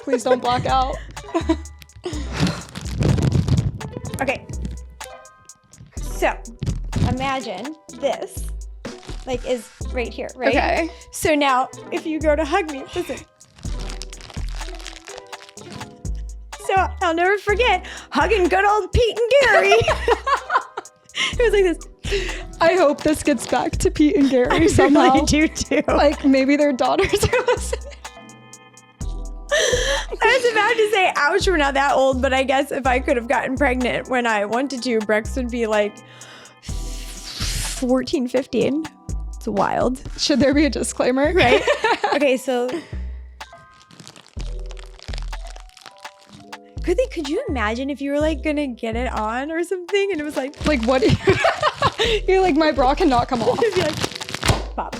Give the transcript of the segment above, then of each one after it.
Please don't black out. Okay. So imagine this like is right here, right? Okay. So now if you go to hug me, listen. So I'll never forget hugging good old Pete and Gary. It was like this. I hope this gets back to Pete and Gary I somehow. really do too. Like maybe their daughters are listening. I was about to say, ouch, we're not that old, but I guess if I could have gotten pregnant when I wanted to, Brex would be like 14, 15. It's wild. Should there be a disclaimer? Right? Okay, so could you imagine if you were like gonna get it on or something and it was like What? You're like, my bra cannot come off. it'd be like pop.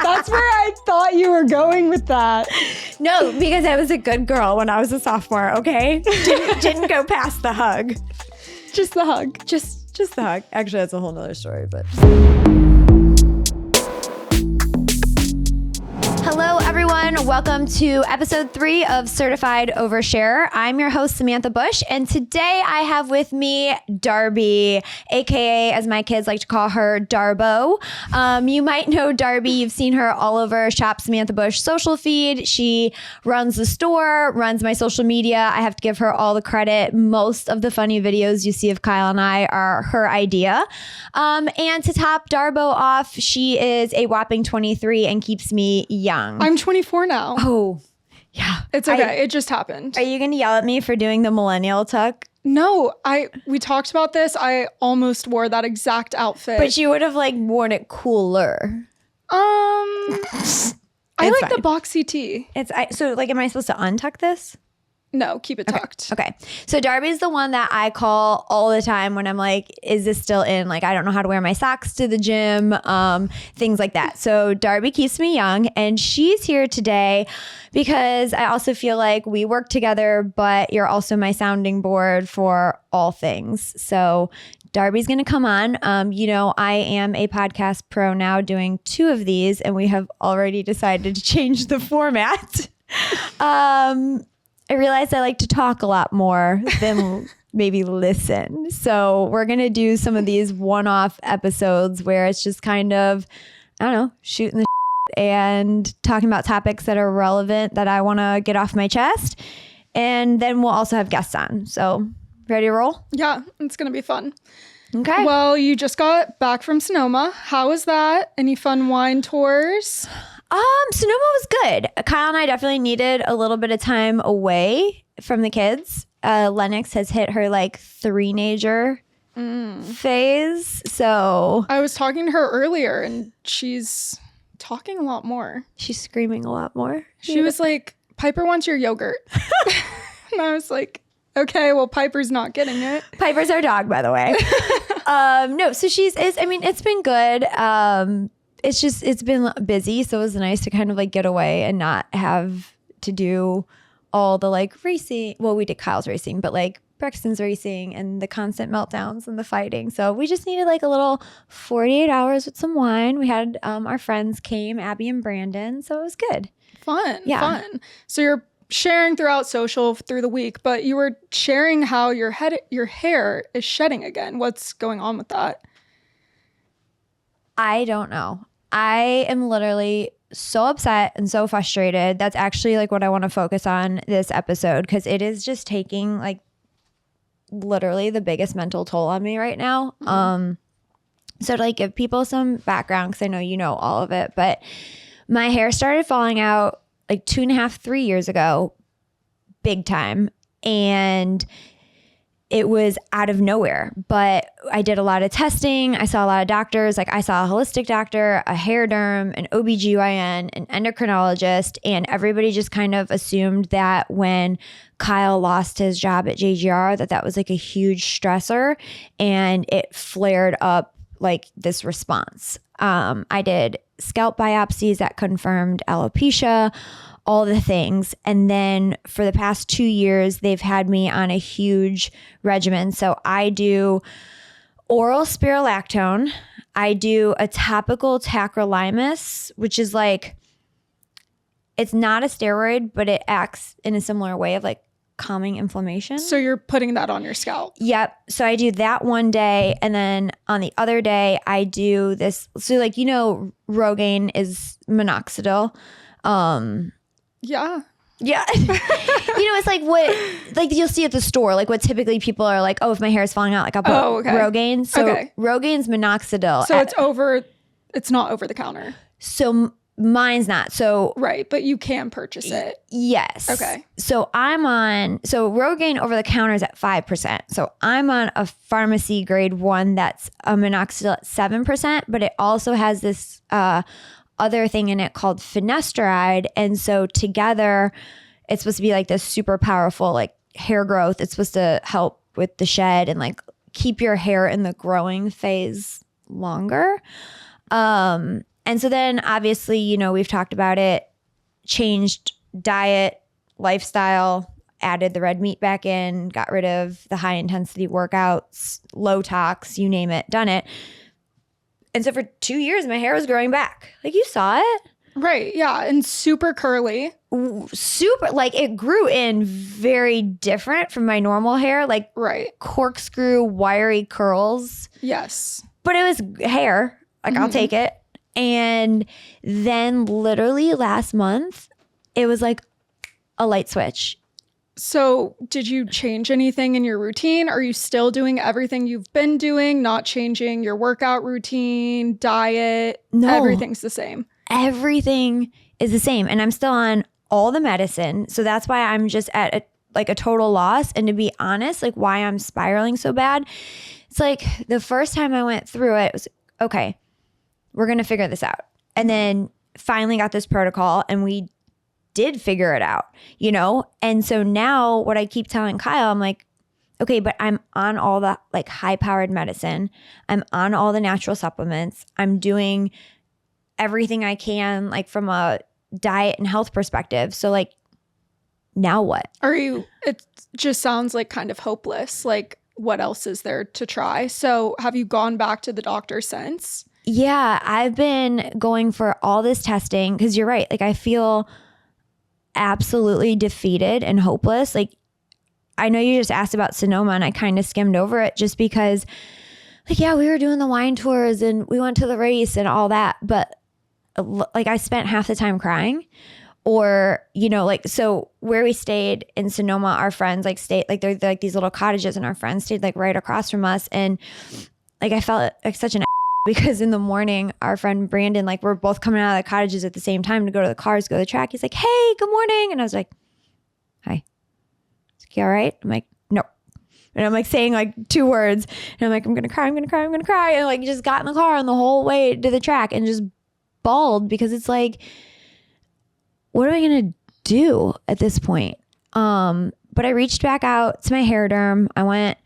That's where I thought you were going with that. No, because I was a good girl when I was a sophomore, okay? Didn't go past the hug. Just the hug. Just the hug. Actually, that's a whole nother story, but. Hello, everyone. Welcome to episode 3 of Certified Oversharer. I'm your host, Samantha Busch, and today I have with me Darby, aka, as my kids like to call her, Darbo. You might know Darby. You've seen her all over Shop Samantha Busch social feed. She runs the store, runs my social media. I have to give her all the credit. Most of the funny videos you see of Kyle and I are her idea. And to top Darbo off, she is a whopping 23 and keeps me young. I'm 24 now. Oh, yeah. It's okay. It just happened. Are you going to yell at me for doing the millennial tuck? No, we talked about this. I almost wore that exact outfit. But you would have like worn it cooler. I like fine. the boxy tee. So like, am I supposed to untuck this? No, keep it tucked. Okay. So Darby's the one that I call all the time when I'm like, is this still in? Like, I don't know how to wear my socks to the gym, things like that. So Darby keeps me young, and she's here today because I also feel like we work together, but you're also my sounding board for all things. So Darby's going to come on. I am a podcast pro now doing 2 of these, and we have already decided to change the format. I realized I like to talk a lot more than maybe listen. So we're going to do some of these one-off episodes where it's just kind of, I don't know, shooting the shit and talking about topics that are relevant that I want to get off my chest. And then we'll also have guests on. So ready to roll? Yeah, it's going to be fun. Okay. Well, you just got back from Sonoma. How was that? Any fun wine tours? Sonoma was good. Kyle and I definitely needed a little bit of time away from the kids. Lennox has hit her like 3-nager phase. So I was talking to her earlier and she's talking a lot more. She's screaming a lot more. She was like, Piper wants your yogurt. And I was like, okay, well, Piper's not getting it. Piper's our dog, by the way. No, so it's been good. It's been busy, so it was nice to kind of like get away and not have to do all the like racing. Well, we did Kyle's racing, but like Brexton's racing and the constant meltdowns and the fighting. So we just needed like a little 48 hours with some wine. We had our friends came, Abby and Brandon, so it was good. Fun. Yeah. So you're sharing throughout social through the week, but you were sharing how your hair is shedding again. What's going on with that? I don't know. I am literally so upset and so frustrated. That's actually like what I want to focus on this episode, because it is just taking like literally the biggest mental toll on me right now. So to like give people some background, because I know you know all of it, but my hair started falling out like 2.5, 3 years ago, big time. And it was out of nowhere, but I did a lot of testing. I saw a lot of doctors. Like I saw a holistic doctor, a hair derm, an OBGYN, an endocrinologist, and everybody just kind of assumed that when Kyle lost his job at JGR, that was like a huge stressor, and it flared up like this response. I did scalp biopsies that confirmed alopecia, all the things. And then for the past 2 years, they've had me on a huge regimen. So I do oral spirulactone. I do a topical tacrolimus, which is like, it's not a steroid, but it acts in a similar way of like calming inflammation. So you're putting that on your scalp. Yep. So I do that one day, and then on the other day I do this. So like, you know, Rogaine is minoxidil. Yeah. Yeah. You know, it's like what, like you'll see at the store, like what typically people are like, oh, if my hair is falling out, like I'll put Rogaine. So Rogaine's minoxidil. So it's not over the counter. So mine's not. So right, but you can purchase it. Yes. Okay. So Rogaine over the counter is at 5%. So I'm on a pharmacy grade 1 that's a minoxidil at 7%, but it also has this other thing in it called finasteride. And so together it's supposed to be like this super powerful like hair growth. It's supposed to help with the shed and like keep your hair in the growing phase longer. And so then obviously, you know, we've talked about it, changed diet, lifestyle, added the red meat back in, got rid of the high intensity workouts, low-tox, you name it, done it. And so for 2 years, my hair was growing back. Like you saw it. Right. Yeah. And super curly. Super, like it grew in very different from my normal hair, like corkscrew, wiry curls. Yes. But it was hair. Like I'll take it. And then literally last month, it was like a light switch. So did you change anything in your routine? Are you still doing everything you've been doing, not changing your workout routine, diet? No. Everything's the same. Everything is the same. And I'm still on all the medicine. So that's why I'm just at a total loss. And to be honest, like why I'm spiraling so bad, it's like the first time I went through it, was okay, we're going to figure this out. And then finally got this protocol and we did figure it out, you know? And so now what I keep telling Kyle, I'm like, okay, but I'm on all the like high powered medicine. I'm on all the natural supplements. I'm doing everything I can, like from a diet and health perspective. So like, now what? It just sounds like kind of hopeless. Like what else is there to try? So have you gone back to the doctor since? Yeah, I've been going for all this testing because you're right. Like I feel absolutely defeated and hopeless. Like I know you just asked about Sonoma and I kind of skimmed over it just because like, yeah, we were doing the wine tours and we went to the race and all that. But like I spent half the time crying or, you know, like, so where we stayed in Sonoma, our friends like stayed, like they're like these little cottages and our friends stayed like right across from us. And like, I felt like such an because in the morning, our friend Brandon, like we're both coming out of the cottages at the same time to go to the cars, go to the track. He's like, hey, good morning. And I was like, hi. He's like, you all right? I'm like, no. And I'm like saying like 2 words. And I'm like, I'm going to cry. And like just got in the car on the whole way to the track and just bawled because it's like, what am I going to do at this point? But I reached back out to my hair derm. I went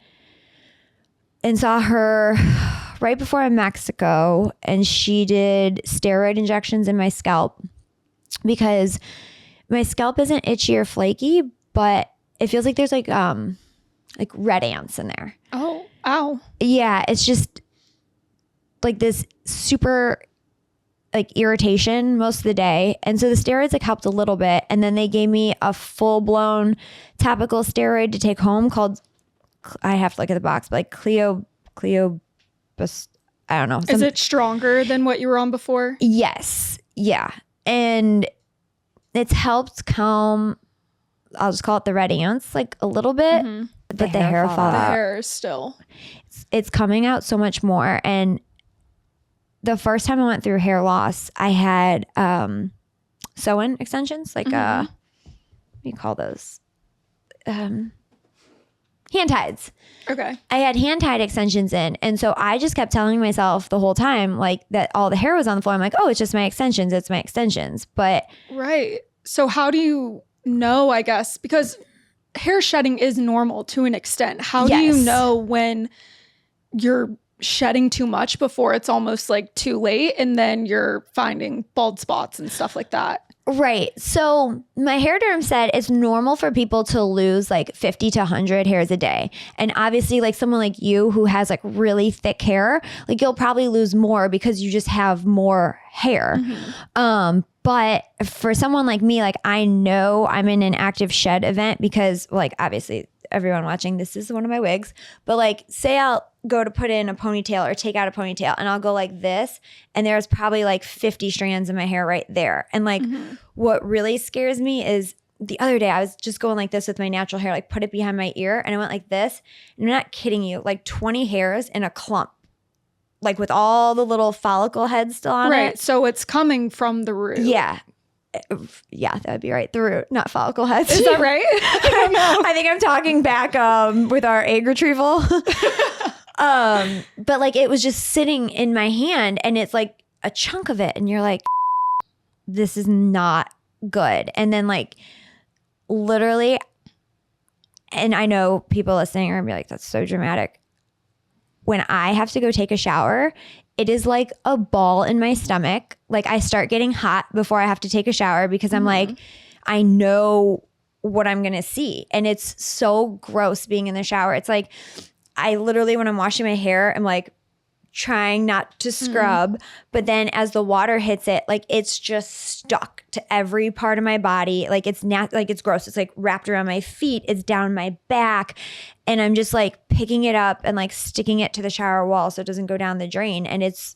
and saw her right before in Mexico, and she did steroid injections in my scalp because my scalp isn't itchy or flaky, but it feels like there's like red ants in there. Oh, ow. Yeah, it's just like this super like irritation most of the day. And so the steroids like helped a little bit. And then they gave me a full blown topical steroid to take home called, I have to look at the box, but like Cleo, I don't know. Is it stronger than what you were on before? Yes. Yeah. And it's helped calm, I'll just call it the red ants, like a little bit, but the hair fall out. The hair is still. It's coming out so much more. And the first time I went through hair loss, I had sew-in extensions, like what do you call those? Hand tieds. Okay. I had hand tied extensions in. And so I just kept telling myself the whole time, like that all the hair was on the floor. I'm like, oh, it's just my extensions. It's my extensions. But right. So how do you know, I guess, because hair shedding is normal to an extent. How do you know when you're shedding too much before it's almost like too late and then you're finding bald spots and stuff like that? Right. So my hair derm said it's normal for people to lose like 50 to 100 hairs a day. And obviously like someone like you who has like really thick hair, like you'll probably lose more because you just have more hair. But for someone like me, like I know I'm in an active shed event because like obviously everyone watching, this is one of my wigs, but like say I'll go to put in a ponytail or take out a ponytail and I'll go like this and there's probably like 50 strands in my hair right there. And like what really scares me is the other day I was just going like this with my natural hair, like put it behind my ear and I went like this. And I'm not kidding you, like 20 hairs in a clump. Like with all the little follicle heads still on it. Right. So it's coming from the root. Yeah. Yeah, that would be right. The root, not follicle heads. Is that right? I don't know. I think I'm talking back with our egg retrieval. But like it was just sitting in my hand and it's like a chunk of it. And you're like, this is not good. And then like literally, and I know people listening are going to be like, that's so dramatic. When I have to go take a shower, it is like a ball in my stomach. Like I start getting hot before I have to take a shower because I'm like, I know what I'm going to see. And it's so gross being in the shower. It's like, I literally, when I'm washing my hair, I'm like trying not to scrub. But then as the water hits it, like it's just stuck to every part of my body. Like it's like it's gross. It's like wrapped around my feet. It's down my back. And I'm just like picking it up and like sticking it to the shower wall so it doesn't go down the drain. And it's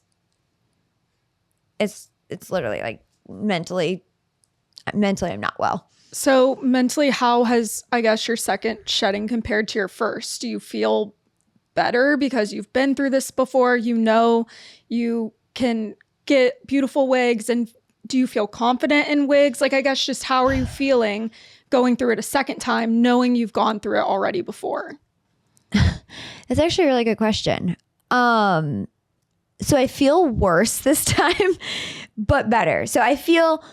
literally like mentally I'm not well. So mentally, how has, I guess, your second shedding compared to your first? Do you feel better because you've been through this before? You know you can get beautiful wigs, and do you feel confident in wigs? Like, I guess just how are you feeling going through it a second time, knowing you've gone through it already before? That's actually a really good question. So I feel worse this time, but better. So I feel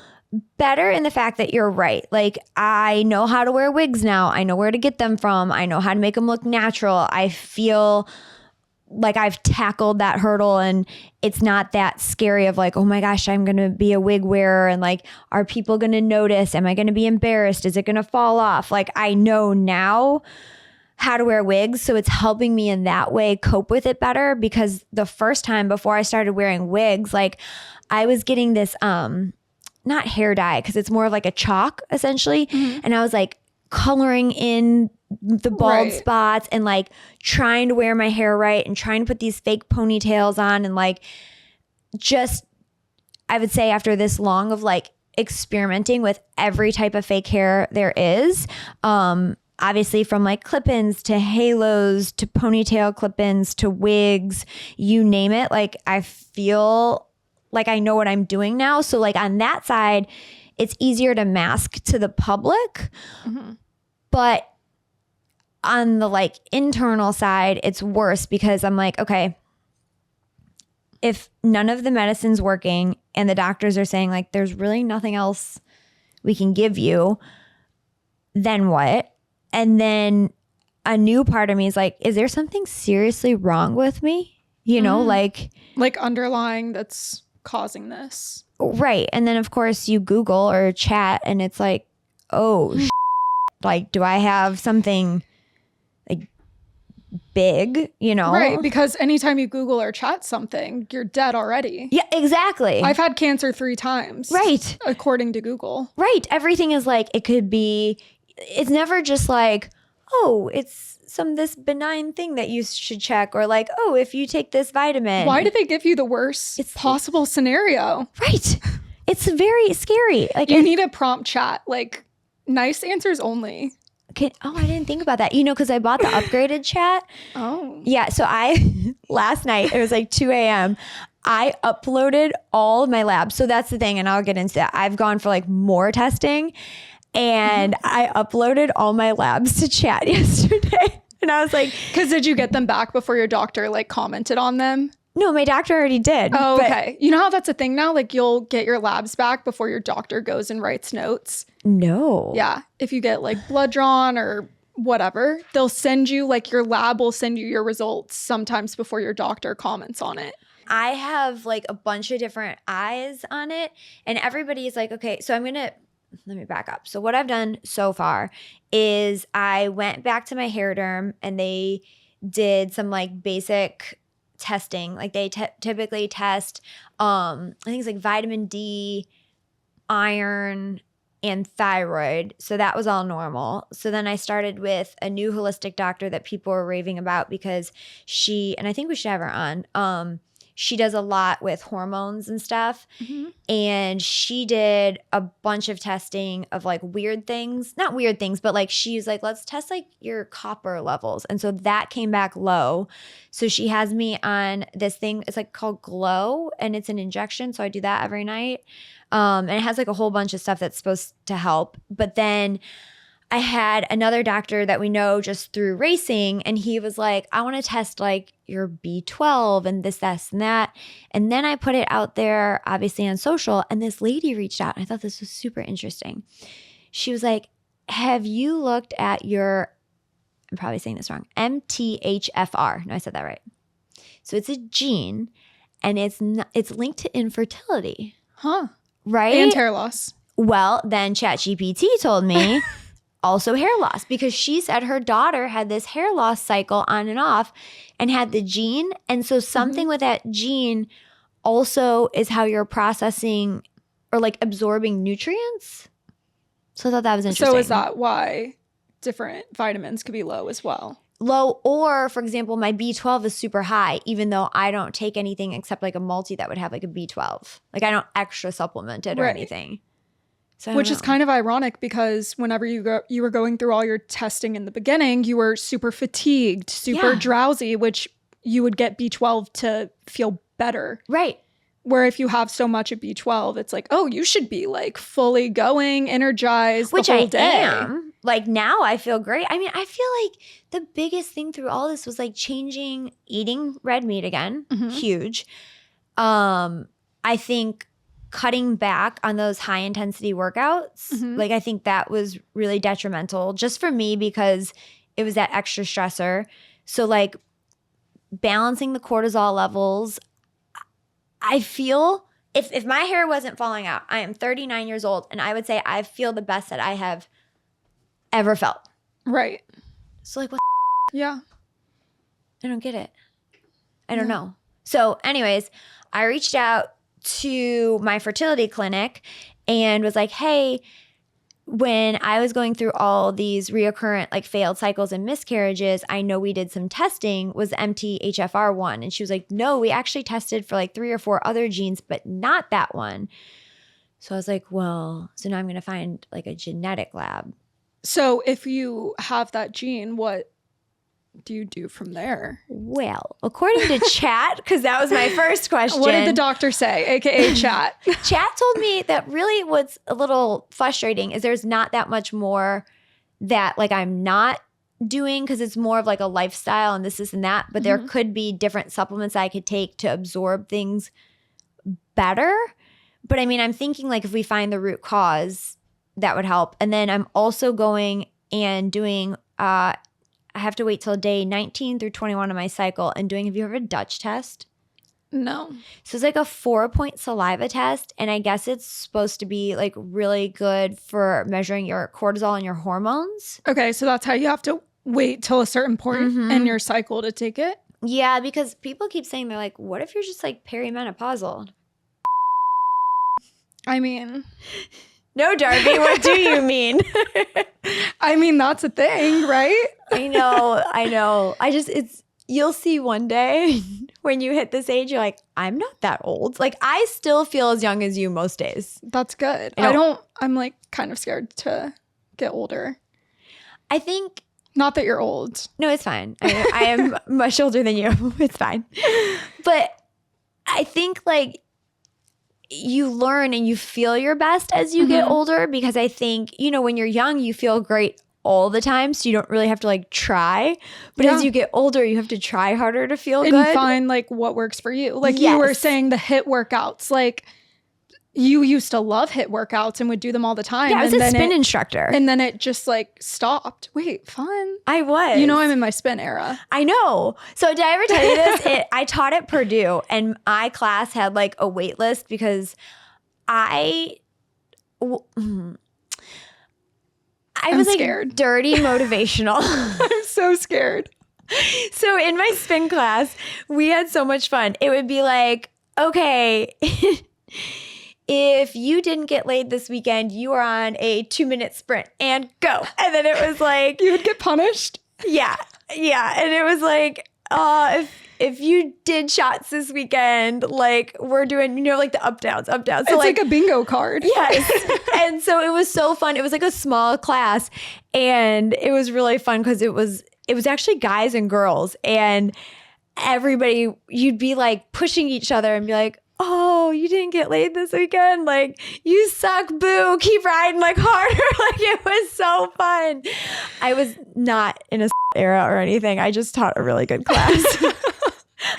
better in the fact that you're right. Like I know how to wear wigs now. I know where to get them from. I know how to make them look natural. I feel like I've tackled that hurdle and it's not that scary of like, oh my gosh, I'm going to be a wig wearer. And like, are people going to notice? Am I going to be embarrassed? Is it going to fall off? Like I know now how to wear wigs. So it's helping me in that way cope with it better, because the first time before I started wearing wigs, like I was getting this, not hair dye, because it's more of like a chalk essentially. And I was like coloring in the bald spots and like trying to wear my hair right and trying to put these fake ponytails on. And like, just, I would say after this long of like experimenting with every type of fake hair there is, obviously from like clip-ins to halos to ponytail clip-ins to wigs, you name it. Like I feel like I know what I'm doing now. So like on that side, it's easier to mask to the public. But on the like internal side, it's worse because I'm like, okay, if none of the medicine's working and the doctors are saying like, there's really nothing else we can give you, then what? And then a new part of me is like, is there something seriously wrong with me? You know, like underlying that's causing this. Right. And then of course you Google or chat and it's like, oh, like, do I have something like big, you know? Right. Because anytime you Google or chat something, you're dead already. Yeah, exactly. I've had cancer 3 times. Right. According to Google. Right. Everything is like, it could be, it's never just like, oh, it's this benign thing that you should check, or like, oh, if you take this vitamin. Why do they give you the worst possible scenario? Right. It's very scary. Like you need a prompt chat, like nice answers only. I didn't think about that. You know, because I bought the upgraded chat. Oh. Yeah. So last night, it was like 2 a.m. I uploaded all of my labs. So that's the thing. And I'll get into that. I've gone for like more testing. And I uploaded all my labs to chat yesterday. And I was like, because did you get them back before your doctor like commented on them? No, my doctor already did. Oh, okay. You know how that's a thing now? Like you'll get your labs back before your doctor goes and writes notes. No. Yeah. If you get like blood drawn or whatever, they'll send you, like your lab will send you your results sometimes before your doctor comments on it. I have like a bunch of different eyes on it. And everybody's like, okay, so let me back up. So what I've done so far is I went back to my hair derm and they did some like basic testing. Like they typically test, I think it's like vitamin D, iron, and thyroid. So that was all normal. So then I started with a new holistic doctor that people were raving about because and I think we should have her on. She does a lot with hormones and stuff. Mm-hmm. And she did a bunch of testing of like weird things, not weird things, but like she's like, let's test like your copper levels. And so that came back low. So she has me on this thing. It's like called Glow, and it's an injection. So I do that every night. And it has like a whole bunch of stuff that's supposed to help. But then I had another doctor that we know just through racing, and he was like, I want to test like your B12 and this, and that. And then I put it out there, obviously on social, and this lady reached out. And I thought this was super interesting. She was like, have you looked at your, I'm probably saying this wrong, MTHFR. No, I said that right. So it's a gene, and it's linked to infertility. Huh. Right? And hair loss. Well, then ChatGPT told me also hair loss, because she said her daughter had this hair loss cycle on and off and had the gene. And so something with that gene also is how you're processing or like absorbing nutrients. So I thought that was interesting. So is that why different vitamins could be low as well? Low, or for example, my B12 is super high, even though I don't take anything except like a multi that would have like a B12. Like I don't extra supplement it or anything. So which is kind of ironic, because whenever you were going through all your testing in the beginning, you were super fatigued, super drowsy, which you would get B12 to feel better. Right. Where if you have so much of B12, it's like, oh, you should be like fully going, energized the whole day. Am. Like now I feel great. I mean, I feel like the biggest thing through all this was like eating red meat again. Huge. I think cutting back on those high intensity workouts, like I think that was really detrimental just for me, because it was that extra stressor. So like balancing the cortisol levels, I feel if my hair wasn't falling out, I am 39 years old, and I would say I feel the best that I have ever felt. Right. So like what? Yeah. I don't get it. I don't know. So anyways, I reached out to my fertility clinic and was like, hey, when I was going through all these reoccurrent like failed cycles and miscarriages, I know we did some testing, was MTHFR one. And she was like, no, we actually tested for like 3 or 4 other genes, but not that one. So I was like, well, so now I'm going to find like a genetic lab. So if you have that gene, what do you do from there? Well, according to chat, because that was my first question. What did the doctor say, aka chat? Chat told me that really what's a little frustrating is there's not that much more that like I'm not doing, because it's more of like a lifestyle and this and that. But there could be different supplements I could take to absorb things better. But I mean, I'm thinking like if we find the root cause, that would help. And then I'm also going and doing I have to wait till day 19 through 21 of my cycle and doing, have you ever a Dutch test? No. So it's like a 4-point saliva test. And I guess it's supposed to be like really good for measuring your cortisol and your hormones. Okay. So that's how you have to wait till a certain point in your cycle to take it? Yeah, because people keep saying, they're like, what if you're just like perimenopausal? I mean... No, Darby, what do you mean? I mean, that's a thing, right? I know. You'll see one day when you hit this age, you're like, I'm not that old. Like, I still feel as young as you most days. That's good. I'm like kind of scared to get older. I think. Not that you're old. No, it's fine. I am much older than you. It's fine. But I think like, you learn and you feel your best as you get older, because I think, when you're young, you feel great all the time. So you don't really have to like try. But as you get older, you have to try harder to feel good. And find like what works for you. Like you were saying, the HIIT workouts, like you used to love HIIT workouts and would do them all the time. Yeah, I was a spin instructor. And then it just like stopped. Wait, fun. I was. I'm in my spin era. I know. So did I ever tell you this? I taught at Purdue, and my class had like a wait list because I was scared. Like dirty motivational. I'm so scared. So in my spin class, we had so much fun. It would be like, okay, if you didn't get laid this weekend, you are on a 2-minute sprint and go. And then it was like, you would get punished. Yeah. And it was like, if you did shots this weekend, like we're doing, like the up downs. So it's like a bingo card. Yes. And so it was so fun. It was like a small class and it was really fun because it was actually guys and girls and everybody, you'd be like pushing each other and be like, oh, you didn't get laid this weekend? Like, you suck, boo. Keep riding like harder. Like, it was so fun. I was not in a era or anything. I just taught a really good class.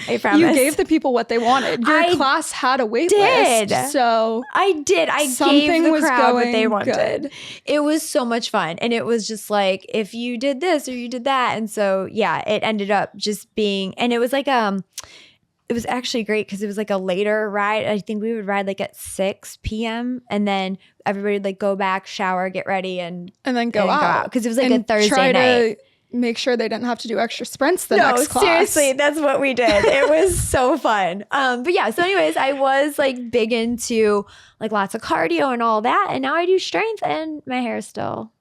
I promise. You gave the people what they wanted. Your class had a wait list. So I did. I gave the crowd what they wanted. Good. It was so much fun. And it was just like, if you did this or you did that. And so, yeah, it ended up just being, and it was like, it was actually great because it was like a later ride. I think we would ride like at 6 p.m. and then everybody would like go back, shower, get ready, and then go out. Because it was like a Thursday night. Make sure they didn't have to do extra sprints the next class. Seriously, that's what we did. It was so fun. But yeah, so anyways, I was like big into like lots of cardio and all that. And now I do strength and my hair is still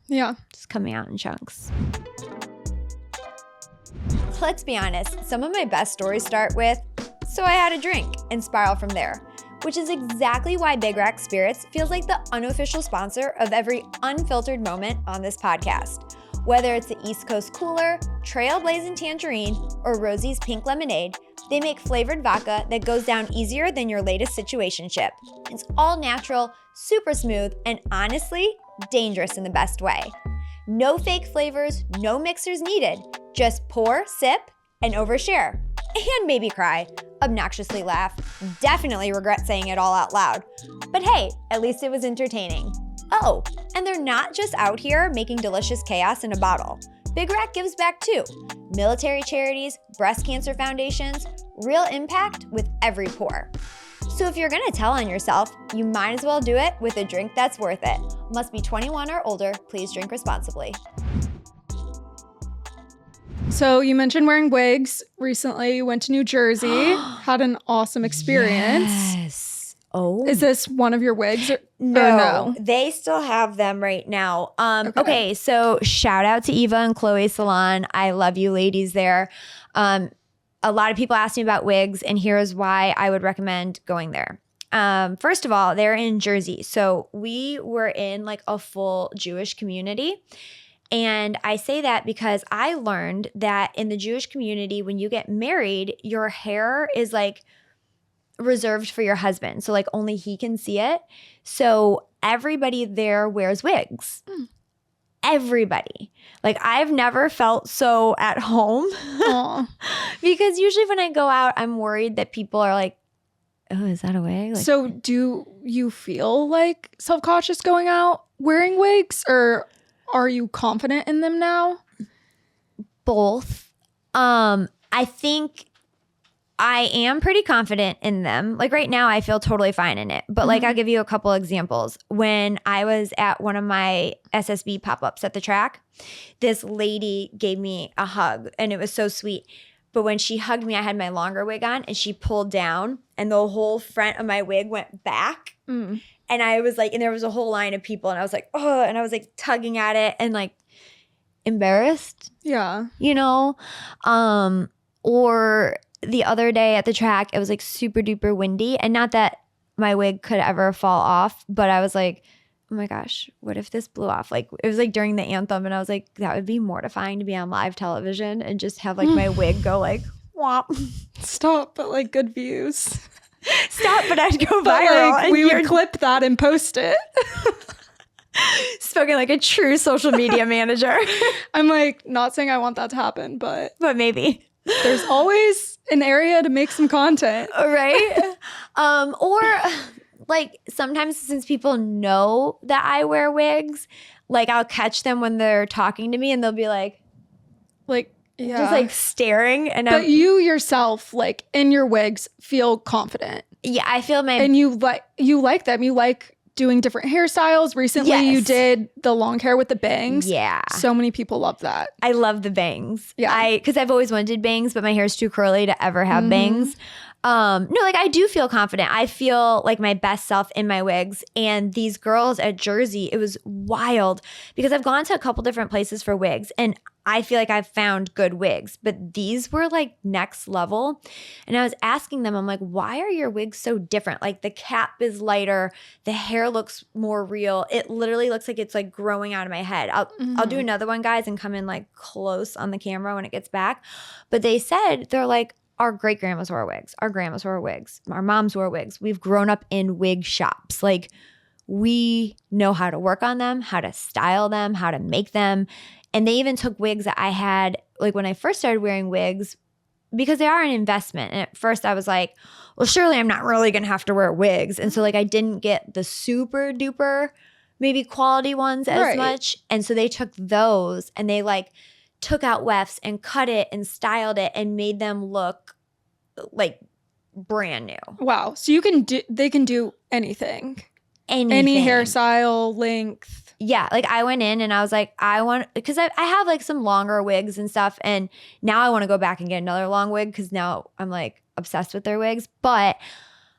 just coming out in chunks. Let's be honest, some of my best stories start with, so I had a drink, and spiral from there, which is exactly why Big Rack Spirits feels like the unofficial sponsor of every unfiltered moment on this podcast. Whether it's the East Coast Cooler, Trailblazing Tangerine, or Rosie's Pink Lemonade, they make flavored vodka that goes down easier than your latest situationship. It's all natural, super smooth, and honestly, dangerous in the best way. No fake flavors, no mixers needed. Just pour, sip, and overshare. And maybe cry, obnoxiously laugh, definitely regret saying it all out loud. But hey, at least it was entertaining. Oh, and they're not just out here making delicious chaos in a bottle. Big Rack gives back too. Military charities, breast cancer foundations, real impact with every pour. So if you're gonna tell on yourself, you might as well do it with a drink that's worth it. Must be 21 or older. Please drink responsibly. So you mentioned wearing wigs recently. You went to New Jersey, had an awesome experience. Yes. Oh. Is this one of your wigs? No, they still have them right now. Okay, so shout out to Eva and Chloe's salon. I love you ladies there. A lot of people ask me about wigs, and here's why I would recommend going there. First of all, they're in Jersey. So we were in like a full Jewish community. And I say that because I learned that in the Jewish community, when you get married, your hair is like reserved for your husband. So like only he can see it. So everybody there wears wigs. Everybody. Like I've never felt so at home because usually when I go out, I'm worried that people are like, oh, is that a wig? Like, so do you feel like self-conscious going out wearing wigs, or are you confident in them now? Both. I think I am pretty confident in them. Like right now, I feel totally fine in it. But like, I'll give you a couple examples. When I was at one of my SSB pop-ups at the track, this lady gave me a hug and it was so sweet. But when she hugged me, I had my longer wig on and she pulled down and the whole front of my wig went back. And I was like, and there was a whole line of people and I was like, oh, and I was like tugging at it and like embarrassed. Yeah. You know? Or the other day at the track, it was like super duper windy, and not that my wig could ever fall off, but I was like, oh my gosh, what if this blew off? Like it was like during the anthem and I was like, that would be mortifying to be on live television and just have like my wig go like whomp. Stop, but like good views. Stop, but I'd go but viral. Like, we would clip that and post it. Spoken like a true social media manager. I'm like, not saying I want that to happen, but maybe. There's always an area to make some content. Right? Or like sometimes since people know that I wear wigs, like I'll catch them when they're talking to me and they'll be like, yeah. Just like staring. And but you yourself, like in your wigs, feel confident. Yeah, I feel and you like them. You like doing different hairstyles. Recently, you did the long hair with the bangs. Yeah. So many people love that. I love the bangs. Yeah. Because I've always wanted bangs, but my hair is too curly to ever have bangs. No, like I do feel confident. I feel like my best self in my wigs. And these girls at Jersey, it was wild because I've gone to a couple different places for wigs and I feel like I've found good wigs, but these were like next level. And I was asking them, I'm like, why are your wigs so different? Like the cap is lighter, the hair looks more real. It literally looks like it's like growing out of my head. I'll do another one, guys, and come in like close on the camera when it gets back. But they said, they're like, our great grandmas wore wigs. Our grandmas wore wigs. Our moms wore wigs. We've grown up in wig shops. Like we know how to work on them, how to style them, how to make them. And they even took wigs that I had, like when I first started wearing wigs, because they are an investment. And at first I was like, well, surely I'm not really going to have to wear wigs. And so like I didn't get the super duper maybe quality ones as much. And so they took those and they like took out wefts and cut it and styled it and made them look like brand new. Wow. So they can do anything. Any hairstyle, length. Yeah, like I went in and I was like, because I have like some longer wigs and stuff, and now I want to go back and get another long wig because now I'm like obsessed with their wigs. But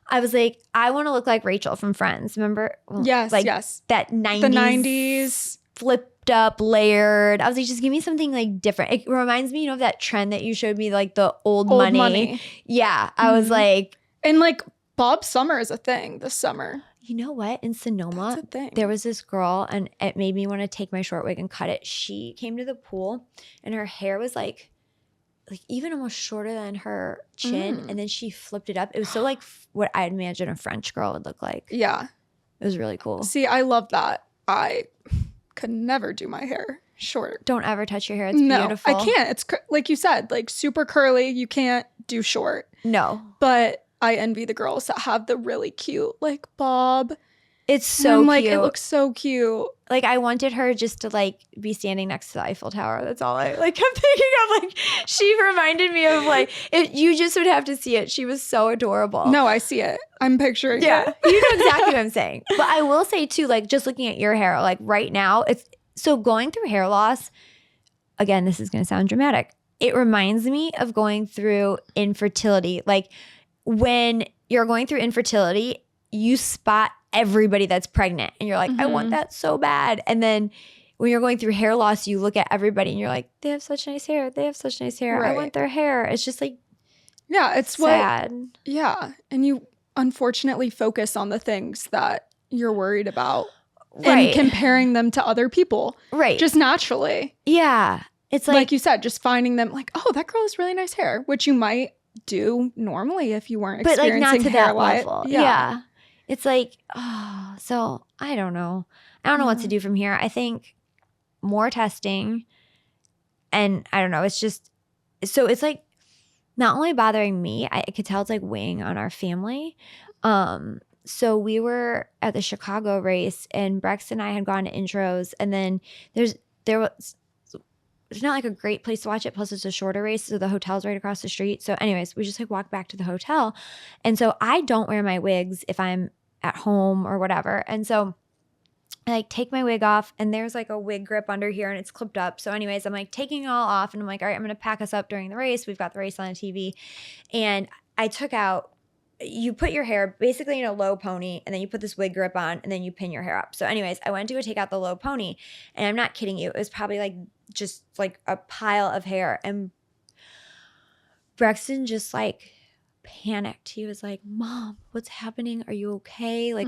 I was like, I want to look like Rachel from Friends. Remember? Yes, like yes. That 90s. The 90s. Flipped up, layered. I was like, just give me something like different. It reminds me, of that trend that you showed me, like the old money. Yeah, I was like. And like Bob Summer is a thing this summer. You know what? In Sonoma, there was this girl, and it made me want to take my short wig and cut it. She came to the pool, and her hair was like even almost shorter than her chin, and then she flipped it up. It was so like what I imagine a French girl would look like. Yeah. It was really cool. See, I love that. I could never do my hair short. Don't ever touch your hair. It's beautiful. I can't. It's like you said, like super curly. You can't do short. No. But I envy the girls that have the really cute, like bob. It's so cute. Like, it looks so cute. Like, I wanted her just to like be standing next to the Eiffel Tower. That's all I like kept thinking of. Like, she reminded me of like you just would have to see it. She was so adorable. No, I see it. I'm picturing it. You know exactly what I'm saying. But I will say too, like just looking at your hair, like right now, it's so going through hair loss. Again, this is going to sound dramatic. It reminds me of going through infertility. Like when you're going through infertility, you spot everybody that's pregnant and you're like, I want that so bad. And then when you're going through hair loss, you look at everybody and you're like, they have such nice hair. They have such nice hair. Right. I want their hair. It's just like, yeah, it's sad. Yeah. And you unfortunately focus on the things that you're worried about and comparing them to other people. Right. Just naturally. Yeah. It's like you said, just finding them like, oh, that girl has really nice hair, which you might do normally if you weren't experiencing not to hair that level. Yeah. It's like, oh, so I don't know. I don't know what to do from here. I think more testing and I don't know. It's just, so it's like not only bothering me, I could tell it's like weighing on our family. So we were at the Chicago race and Brex and I had gone to intros and then there's not like a great place to watch it. Plus it's a shorter race. So the hotel's right across the street. So anyways, we just like walked back to the hotel. And so I don't wear my wigs if I'm at home or whatever. And so I like take my wig off and there's like a wig grip under here and it's clipped up. So anyways, I'm like taking it all off and I'm like, all right, I'm going to pack us up during the race. We've got the race on the TV. And I took out, you put your hair basically in a low pony and then you put this wig grip on and then you pin your hair up. So anyways, I went to go take out the low pony and I'm not kidding you. It was probably like just like a pile of hair. And Brexton just like panicked. He was like, Mom, what's happening? Are you okay? Like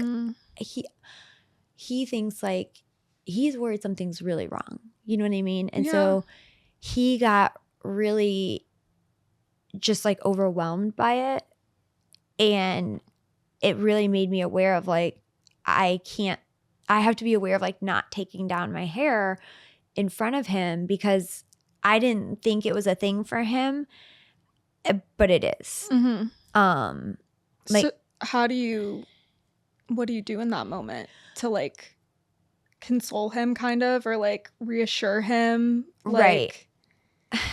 he thinks like he's worried something's really wrong. You know what I mean? And so he got really just like overwhelmed by it. And it really made me aware of like, I have to be aware of like not taking down my hair in front of him because I didn't think it was a thing for him, but it is. Like, so what do you do in that moment to like console him kind of, or like reassure him? Right.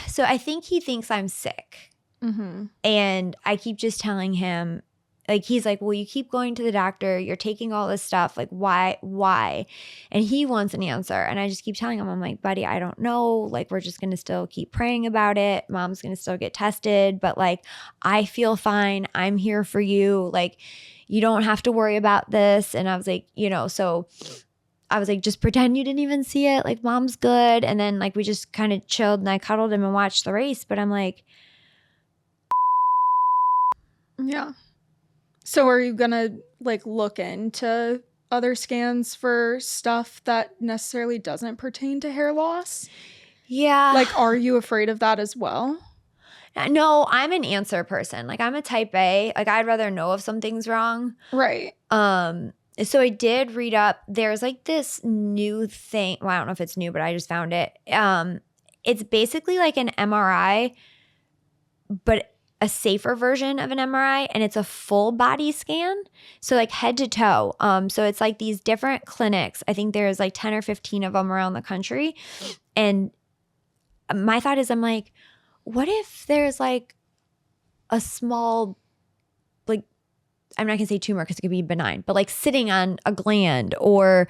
So I think he thinks I'm sick. And I keep just telling him, like, he's like, well, you keep going to the doctor. You're taking all this stuff. Like, why? And he wants an answer. And I just keep telling him, I'm like, buddy, I don't know. Like, we're just going to still keep praying about it. Mom's going to still get tested. But like, I feel fine. I'm here for you. Like, you don't have to worry about this. And I was like, so I was like, just pretend you didn't even see it. Like, mom's good. And then like, we just kind of chilled and I cuddled him and watched the race. But I'm like, yeah. So are you going to like look into other scans for stuff that necessarily doesn't pertain to hair loss? Yeah. Like, are you afraid of that as well? No, I'm an answer person. Like, I'm a type A. Like, I'd rather know if something's wrong. Right. So I did read up. There's like this new thing. Well, I don't know if it's new, but I just found it. It's basically like an MRI, but a safer version of an MRI, and it's a full body scan. So like head to toe. So it's like these different clinics. I think there's like 10 or 15 of them around the country. And my thought is, I'm like, what if there's like a small, like, I'm not gonna say tumor because it could be benign, but like sitting on a gland, or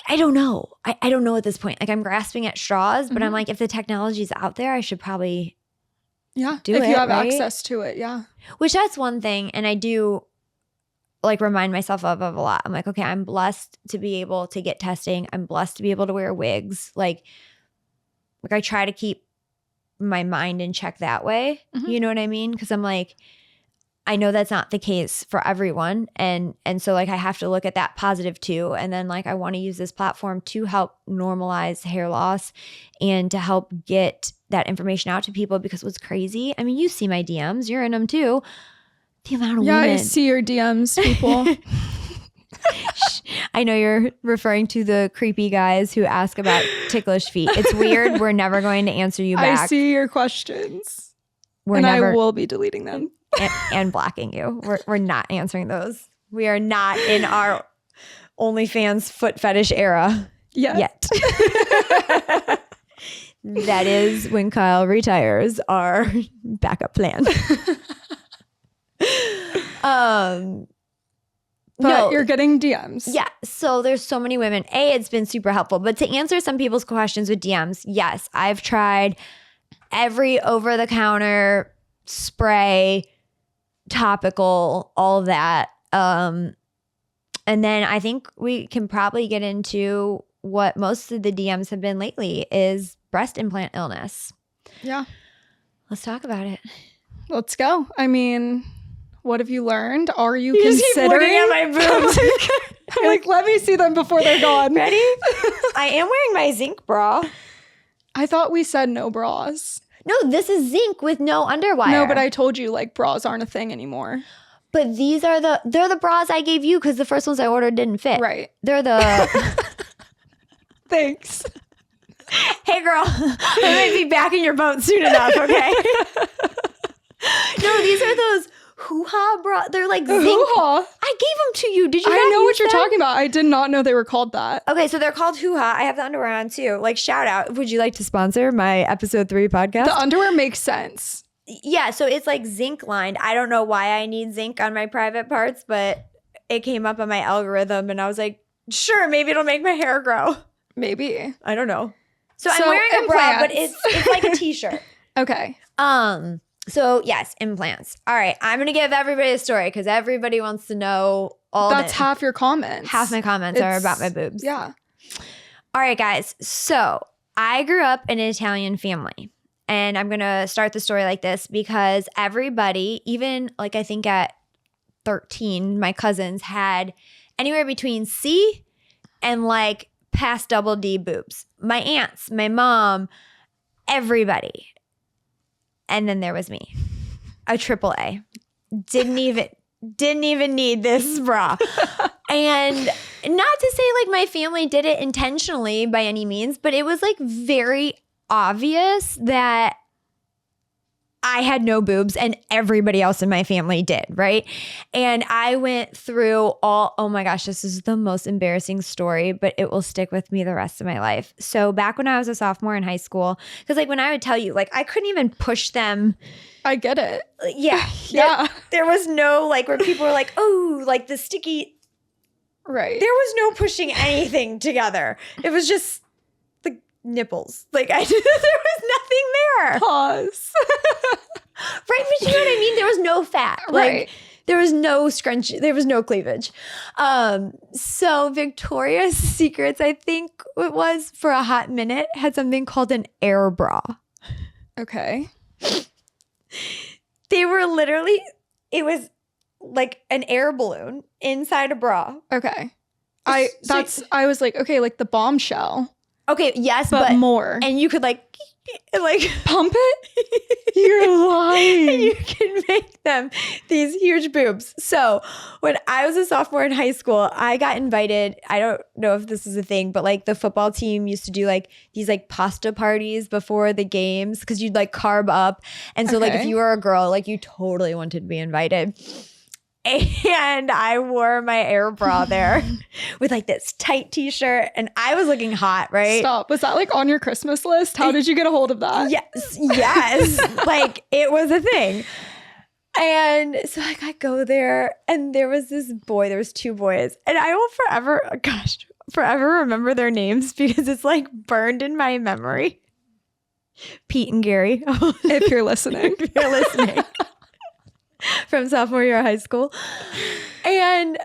I don't know. I don't know at this point. Like, I'm grasping at straws, but I'm like, if the technology's out there, I should probably do it, if you have right? access to it. Yeah. Which that's one thing. And I do like remind myself of a lot. I'm like, okay, I'm blessed to be able to get testing. I'm blessed to be able to wear wigs. Like I try to keep my mind in check that way. You know what I mean? Because I'm like, I know that's not the case for everyone. And so like I have to look at that positive too. And then like I want to use this platform to help normalize hair loss and to help get that information out to people, because what's crazy, I mean, you see my DMs, you're in them too. The amount of women. Yeah, I see your DMs, people. I know you're referring to the creepy guys who ask about ticklish feet. It's weird. We're never going to answer you back. I see your questions. I will be deleting them. and blocking you. We're not answering those. We are not in our OnlyFans foot fetish era yet. That is when Kyle retires, our backup plan. But you're getting DMs. Yeah. So there's so many women. It's been super helpful. But to answer some people's questions with DMs, yes, I've tried every over-the-counter spray, topical, all of that. And then I think we can probably get into what most of the DMs have been lately is breast implant illness. Yeah. Let's talk about it. Let's go. I mean, what have you learned? Are you considering? At my boobs. I'm like, let me see them before they're gone. Ready? I am wearing my zinc bra. I thought we said no bras. No, this is zinc with no underwire. No, but I told you like bras aren't a thing anymore. But they're the bras I gave you because the first ones I ordered didn't fit. Right. They're the Thanks. Hey girl, I might be back in your boat soon enough, okay? No, these are those hoo-ha bra. They're like zinc. Hoo-ha? I gave them to you. Did you? I know what you're them? talking about. I did not know they were called that. Okay, so they're called hoo-ha. I have the underwear on too. Like, shout out. Would you like to sponsor my episode 3 podcast? The underwear makes sense. Yeah, so it's like zinc lined. I don't know why I need zinc on my private parts, but it came up on my algorithm and I was like, sure, maybe it'll make my hair grow. Maybe. I don't know. So I'm wearing a bra, but it's like a t-shirt. Okay. So yes, implants. All right, I'm gonna give everybody a story because everybody wants to know all. That's half your comments. Half my comments are about my boobs. Yeah. All right, guys. So I grew up in an Italian family, and I'm gonna start the story like this because everybody, even like I think at 13, my cousins had anywhere between C and like past double D boobs. My aunts, my mom, everybody. And then there was me, a triple A. Didn't even need this bra. And not to say like my family did it intentionally by any means, but it was like very obvious that I had no boobs and everybody else in my family did, right? And I went through oh my gosh, this is the most embarrassing story, but it will stick with me the rest of my life. So back when I was a sophomore in high school, because like when I would tell you, like I couldn't even push them. I get it. Yeah. Yeah. There was no like where people were like, oh, like the sticky. Right. There was no pushing anything together. It was just the nipples. Like there was nothing there. Pause. Right, but you know what I mean? There was no fat. Like, Right. there was no scrunch. There was no cleavage. So Victoria's Secrets, I think it was for a hot minute, had something called an air bra. Okay. They were literally, it was like an air balloon inside a bra. Okay. I was like, okay, like the bombshell. Okay, yes, but more. And you could like pump it? You're lying. And you can make them these huge boobs. So when I was a sophomore in high school, I got invited. I don't know if this is a thing, but like the football team used to do like these like pasta parties before the games because you'd like carb up. And so like if you were a girl, like you totally wanted to be invited. And I wore my air bra there with like this tight t-shirt and I was looking hot, right? Stop. Was that like on your Christmas list? How did you get a hold of that? Yes. Like it was a thing. And so like I go there and there was this boy, there was two boys and I will forever remember their names because it's like burned in my memory. Pete and Gary. If you're listening. If you're listening. From sophomore year of high school. And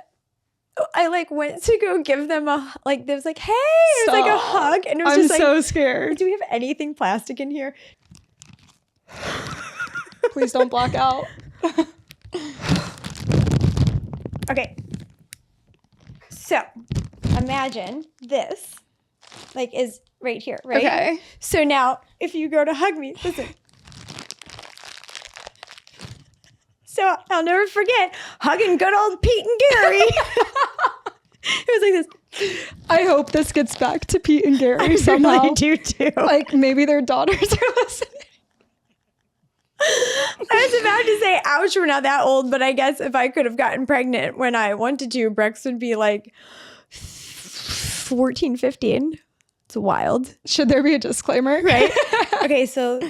I like went to go give them there was like, hey, it was like a hug. And it was I'm just like, so scared. Do we have anything plastic in here? Please don't black out. Okay. So imagine this like is right here, right? Okay. So now if you go to hug me, listen. So I'll never forget hugging good old Pete and Gary. It was like this. I hope this gets back to Pete and Gary I somehow. really do too. Like maybe their daughters are listening. I was about to say, ouch, we're not that old, but I guess if I could have gotten pregnant when I wanted to, Brex would be like 14, 15. It's wild. Should there be a disclaimer? Right? Okay, so...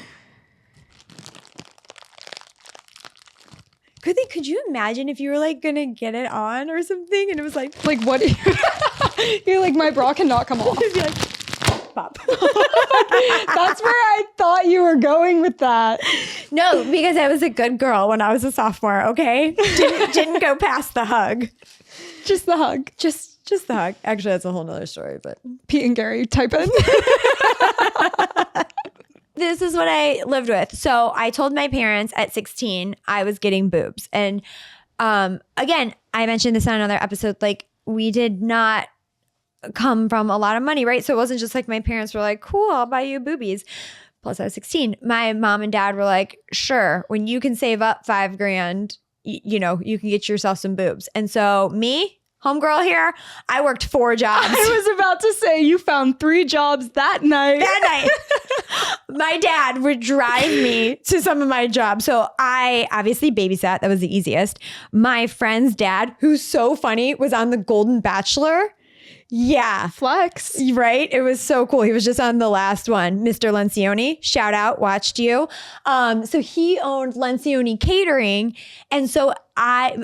Could you imagine if you were like gonna get it on or something and it was like what you're like my bra cannot come off. It'd be like pop. That's where I thought you were going with that. No, because I was a good girl when I was a sophomore, okay? Didn't go past the hug. Just the hug. Just the hug. Actually, that's a whole nother story, but Pete and Gary type in. This is what I lived with. So I told my parents at 16 I was getting boobs. And again, I mentioned this on another episode, like we did not come from a lot of money, right? So it wasn't just like my parents were like, cool, I'll buy you boobies. Plus I was 16. My mom and dad were like, sure, when you can save up $5,000, you know, you can get yourself some boobs. And so me, homegirl here, I worked 4 jobs. I was about to say you found 3 jobs that night. My dad would drive me to some of my jobs. So I obviously babysat. That was the easiest. My friend's dad, who's so funny, was on The Golden Bachelor. Yeah. Flex. Right? It was so cool. He was just on the last one. Mr. Lencioni, shout out, watched you. So he owned Lencioni Catering. And so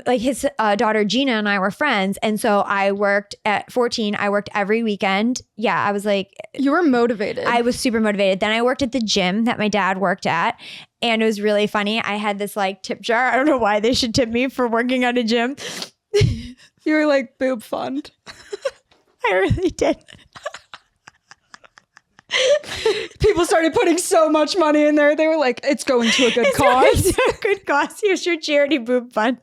his daughter Gina and I were friends. And so I worked at 14. I worked every weekend. Yeah, I was like... You were motivated. I was super motivated. Then I worked at the gym that my dad worked at. And it was really funny. I had this like tip jar. I don't know why they should tip me for working at a gym. You were like Boob Fund. I really did. People started putting so much money in there. They were like, it's going to a good cause. A good cause. Here's your charity Boob Fund.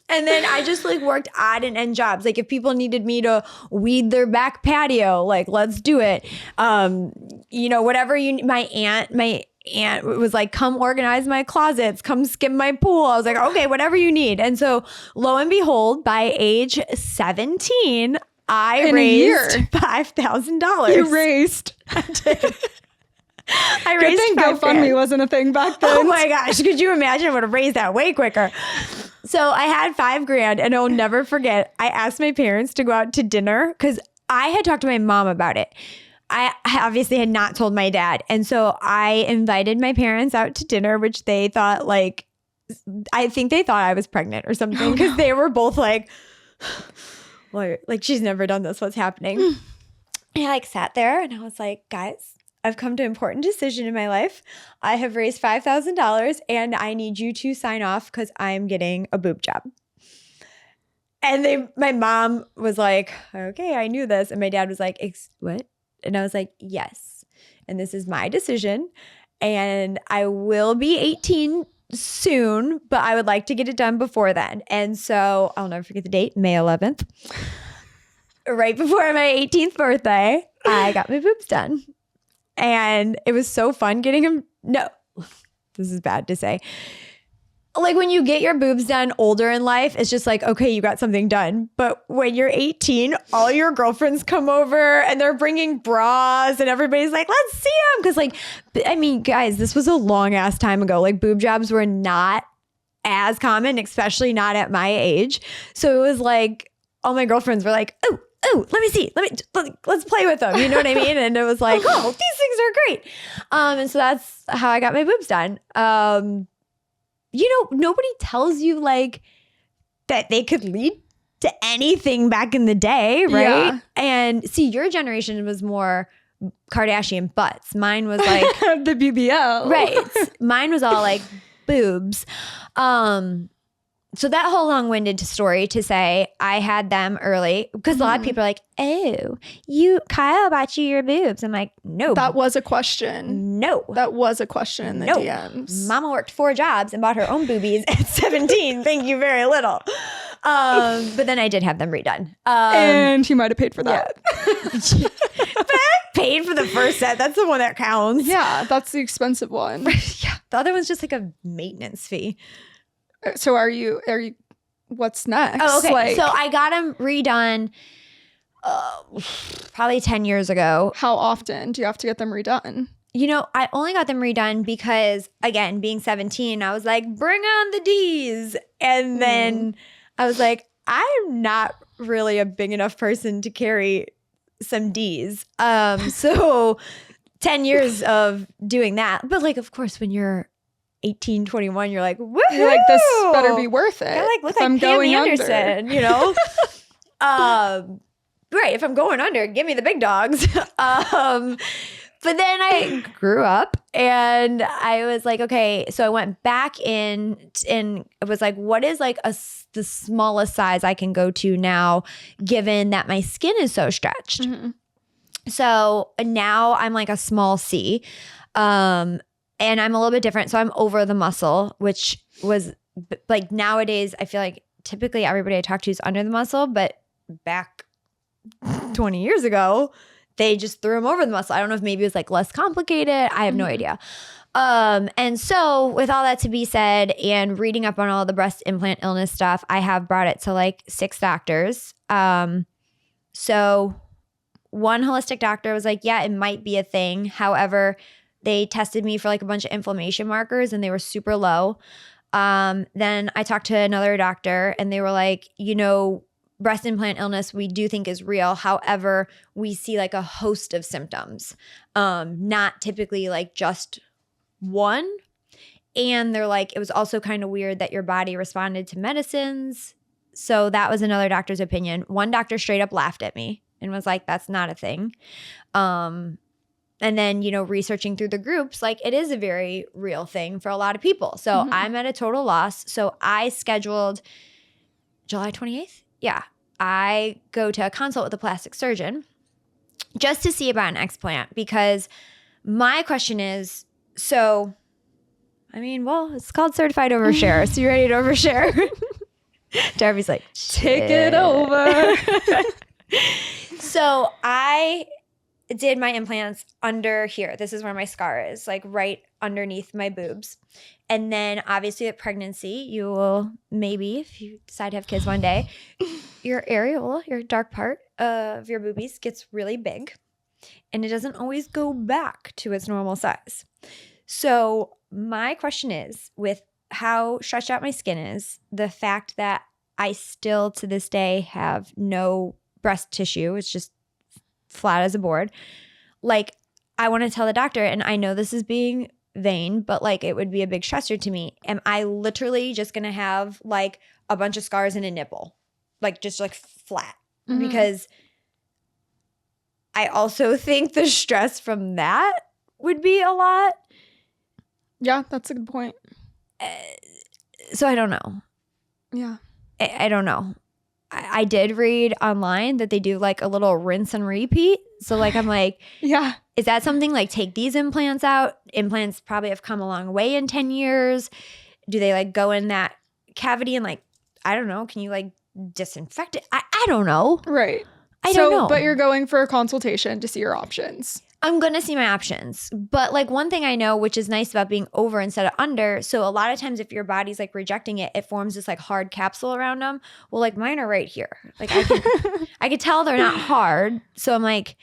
And then I just like worked odd and end jobs. Like if people needed me to weed their back patio, like let's do it. You know, whatever my aunt was like, come organize my closets, come skim my pool. I was like, okay, whatever you need. And so lo and behold, by age 17, I raised $5,000. You raised. I did. I Good raised thing $5,000. GoFundMe wasn't a thing back then. Oh my gosh. Could you imagine? I would have raised that way quicker. So I had $5,000 and I'll never forget. I asked my parents to go out to dinner because I had talked to my mom about it. I obviously had not told my dad. And so I invited my parents out to dinner, which they thought like, I think they thought I was pregnant or something because they were both like, well, like she's never done this. What's happening? And I like sat there and I was like, guys, I've come to an important decision in my life. I have raised $5,000 and I need you to sign off because I'm getting a boob job. And my mom was like, okay, I knew this. And my dad was like, what? And I was like, yes. And this is my decision. And I will be 18 soon, but I would like to get it done before then. And so I'll never forget the date, May 11th. Right before my 18th birthday, I got my boobs done. And it was so fun getting them. No, this is bad to say. Like when you get your boobs done older in life, it's just like, okay, you got something done. But when you're 18, all your girlfriends come over and they're bringing bras and everybody's like, let's see them. Because like, I mean, guys, this was a long ass time ago. Like boob jobs were not as common, especially not at my age. So it was like, all my girlfriends were like, oh, let me see. Let's play with them. You know what I mean? And it was like, oh, these things are great. And so that's how I got my boobs done. Nobody tells you like that they could lead to anything back in the day, right? Yeah. And see, your generation was more Kardashian butts. Mine was like the BBL. right. Mine was all like boobs. So that whole long-winded story to say I had them early because a lot of people are like, oh, Kyle bought you your boobs. I'm like, no. That was a question. No. That was a question in the DMs. Mama worked 4 jobs and bought her own boobies at 17. Thank you very little. But then I did have them redone. And you might have paid for that. Yeah. But I paid for the first set. That's the one that counts. Yeah, that's the expensive one. Yeah. The other one's just like a maintenance fee. So are you, what's next? Oh, okay. Like, so I got them redone probably 10 years ago. how often do you have to get them redone? I only got them redone because, again, being 17, I was like, bring on the D's. And then I was like, I'm not really a big enough person to carry some D's. So 10 years of doing that. But like, of course, when you're 18, 21, you're like, woohoo! You're like, this better be worth it. I like look if like I'm Pam going Anderson, right, if I'm going under, give me the big dogs. But then I grew up and I was like, okay, so I went back in and it was like, what is like the smallest size I can go to now, given that my skin is so stretched? Mm-hmm. So now I'm like a small C. And I'm a little bit different. So I'm over the muscle, which was like nowadays, I feel like typically everybody I talk to is under the muscle. But back 20 years ago, they just threw them over the muscle. I don't know if maybe it was like less complicated. I have no idea. And so with all that to be said and reading up on all the breast implant illness stuff, I have brought it to like 6 doctors. So one holistic doctor was like, yeah, it might be a thing. However, they tested me for like a bunch of inflammation markers and they were super low. Then I talked to another doctor and they were like, breast implant illness we do think is real. However, we see like a host of symptoms, not typically like just one. And they're like, it was also kind of weird that your body responded to medicines. So that was another doctor's opinion. One doctor straight up laughed at me and was like, that's not a thing. And then, researching through the groups, like it is a very real thing for a lot of people. So I'm at a total loss. So I scheduled July 28th. Yeah. I go to a consult with a plastic surgeon just to see about an explant because my question is, it's called Certified Oversharer. So you ready to overshare? Darby's like, take it over. So I did my implants under here. This is where my scar is, like right underneath my boobs. And then obviously at pregnancy, you will maybe, if you decide to have kids one day, your areola, your dark part of your boobies gets really big. and it doesn't always go back to its normal size. So my question is, with how stretched out my skin is, the fact that I still to this day have no breast tissue, it's just flat as a board. Like, I want to tell the doctor, and I know this is being vain, but like it would be a big stressor to me. Am I literally just going to have like a bunch of scars and a nipple? Like just like flat? Mm-hmm. Because I also think the stress from that would be a lot. Yeah, that's a good point. So I don't know. Yeah. I don't know. I did read online that they do like a little rinse and repeat. So like I'm like, yeah, is that something like take these implants out? Implants probably have come a long way in 10 years. Do they like go in that cavity and like, I don't know, can you like disinfect it? I don't know. Right. I don't know. But you're going for a consultation to see your options. I'm going to see my options. But like one thing I know, which is nice about being over instead of under. So a lot of times if your body's like rejecting it, it forms this like hard capsule around them. Well, like mine are right here. Like I could tell they're not hard. So I'm like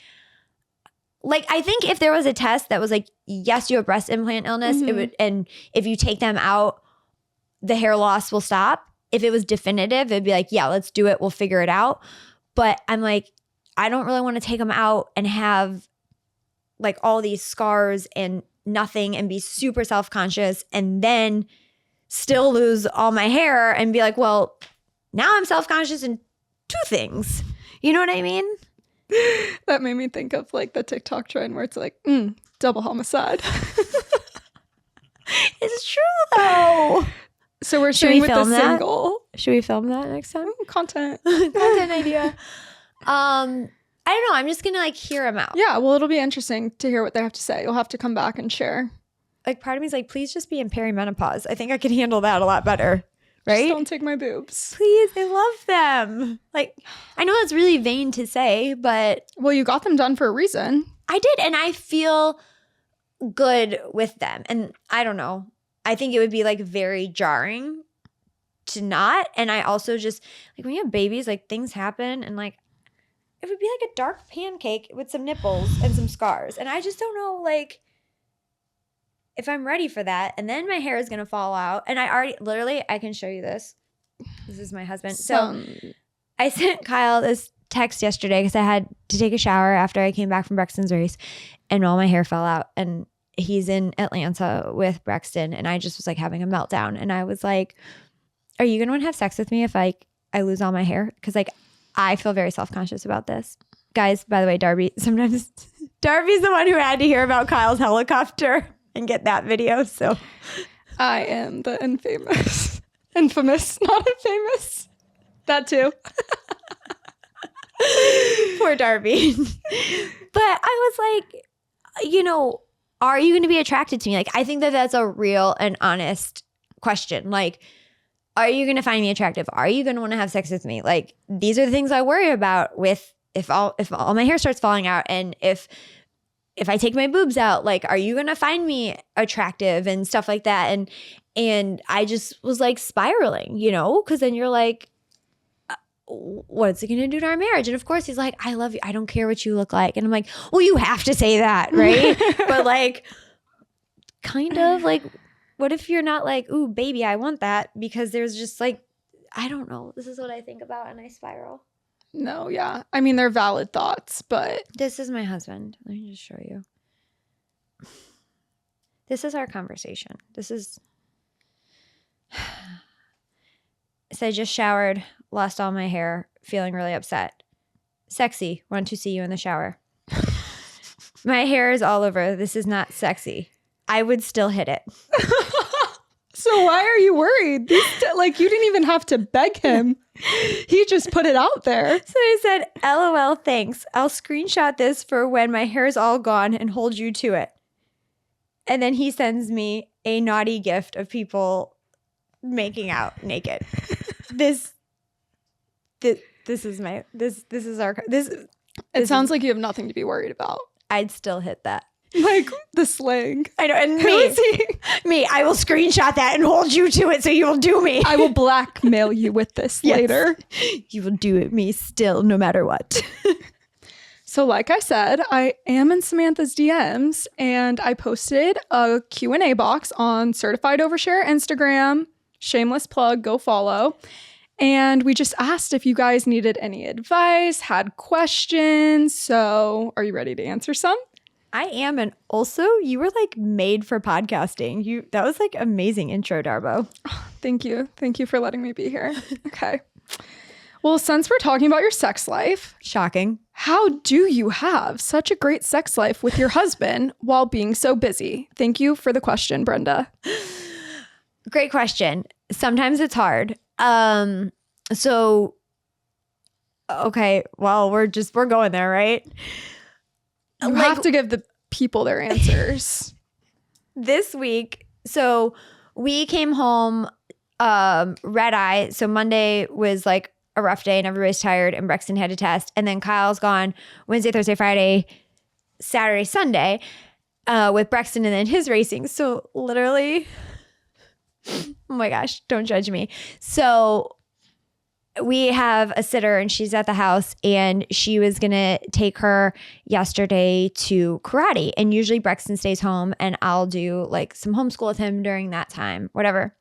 I think if there was a test that was like, yes, you have breast implant illness, it would, and if you take them out, the hair loss will stop. If it was definitive, it'd be like, yeah, let's do it. We'll figure it out. But I'm like, I don't really want to take them out and have like all these scars and nothing and be super self-conscious and then still lose all my hair and be like, well, now I'm self-conscious in two things. You know what I mean? That made me think of like the TikTok trend where it's like, double homicide. It's true though. So we're shooting with a single. Should we film that next time? Content idea. I don't know. I'm just going to like hear them out. Yeah. Well, it'll be interesting to hear what they have to say. You'll have to come back and share. Like part of me is like, please just be in perimenopause. I think I can handle that a lot better. Right? Just don't take my boobs. Please. I love them. Like, I know that's really vain to say, but. Well, you got them done for a reason. I did. And I feel good with them. And I don't know. I think it would be like very jarring to not. And I also just like when you have babies, like things happen and like it would be like a dark pancake with some nipples and some scars. And I just don't know like if I'm ready for that. And then my hair is going to fall out. And I already literally, I can show you this. This is my husband. So I sent Kyle this text yesterday because I had to take a shower after I came back from Brexton's race and all my hair fell out. And he's in Atlanta with Brexton, and I just was like having a meltdown. And I was like, are you going to want to have sex with me if I lose all my hair? Because like I feel very self-conscious about this. Guys, by the way, Darby, sometimes Darby's the one who had to hear about Kyle's helicopter and get that video. So I am the infamous, not infamous. That too. Poor Darby. But I was like, you know, are you going to be attracted to me? Like, I think that that's a real and honest question. Like, are you going to find me attractive? Are you going to want to have sex with me? Like, these are the things I worry about with if all my hair starts falling out and if I take my boobs out, like, are you going to find me attractive and stuff like that? And I just was like spiraling, you know, because then you're like, what's it going to do to our marriage? And of course he's like, I love you. I don't care what you look like. And I'm like, well, you have to say that, right? But like, kind of like, what if you're not like, ooh, baby, I want that? Because there's just like, I don't know. This is what I think about and I spiral. No, yeah. I mean, they're valid thoughts, but. This is my husband. Let me just show you. This is our conversation. This is. So I just showered, lost all my hair, feeling really upset. Sexy, want to see you in the shower. My hair is all over. This is not sexy. I would still hit it. So why are you worried? Like, you didn't even have to beg him. He just put it out there. So I said, LOL, thanks. I'll screenshot this for when my hair is all gone and hold you to it. And then he sends me a naughty gift of people making out naked. This is our. It sounds like you have nothing to be worried about. I'd still hit that. Like the slang. I know. And me, I will screenshot that and hold you to it so you will do me. I will blackmail you with this later. You will do it me still, no matter what. So like I said, I am in Samantha's DMs and I posted a Q&A box on Certified Oversharer Instagram. Shameless plug, go follow. And we just asked if you guys needed any advice, had questions. So are you ready to answer some? I am. And also, you were like made for podcasting. That was like amazing intro, Darbo. Oh, thank you. Thank you for letting me be here. Okay. Well, since we're talking about your sex life. Shocking. How do you have such a great sex life with your husband while being so busy? Thank you for the question, Brenda. Great question. Sometimes it's hard. Okay, well, we're going there, right? You have to give the people their answers. This week, so we came home red eye. So Monday was like a rough day and everybody's tired and Brexton had a test. And then Kyle's gone Wednesday, Thursday, Friday, Saturday, Sunday with Brexton and then his racing. So literally, oh my gosh, don't judge me. So we have a sitter and she's at the house and she was going to take her yesterday to karate. And usually Brexton stays home and I'll do like some homeschool with him during that time, whatever.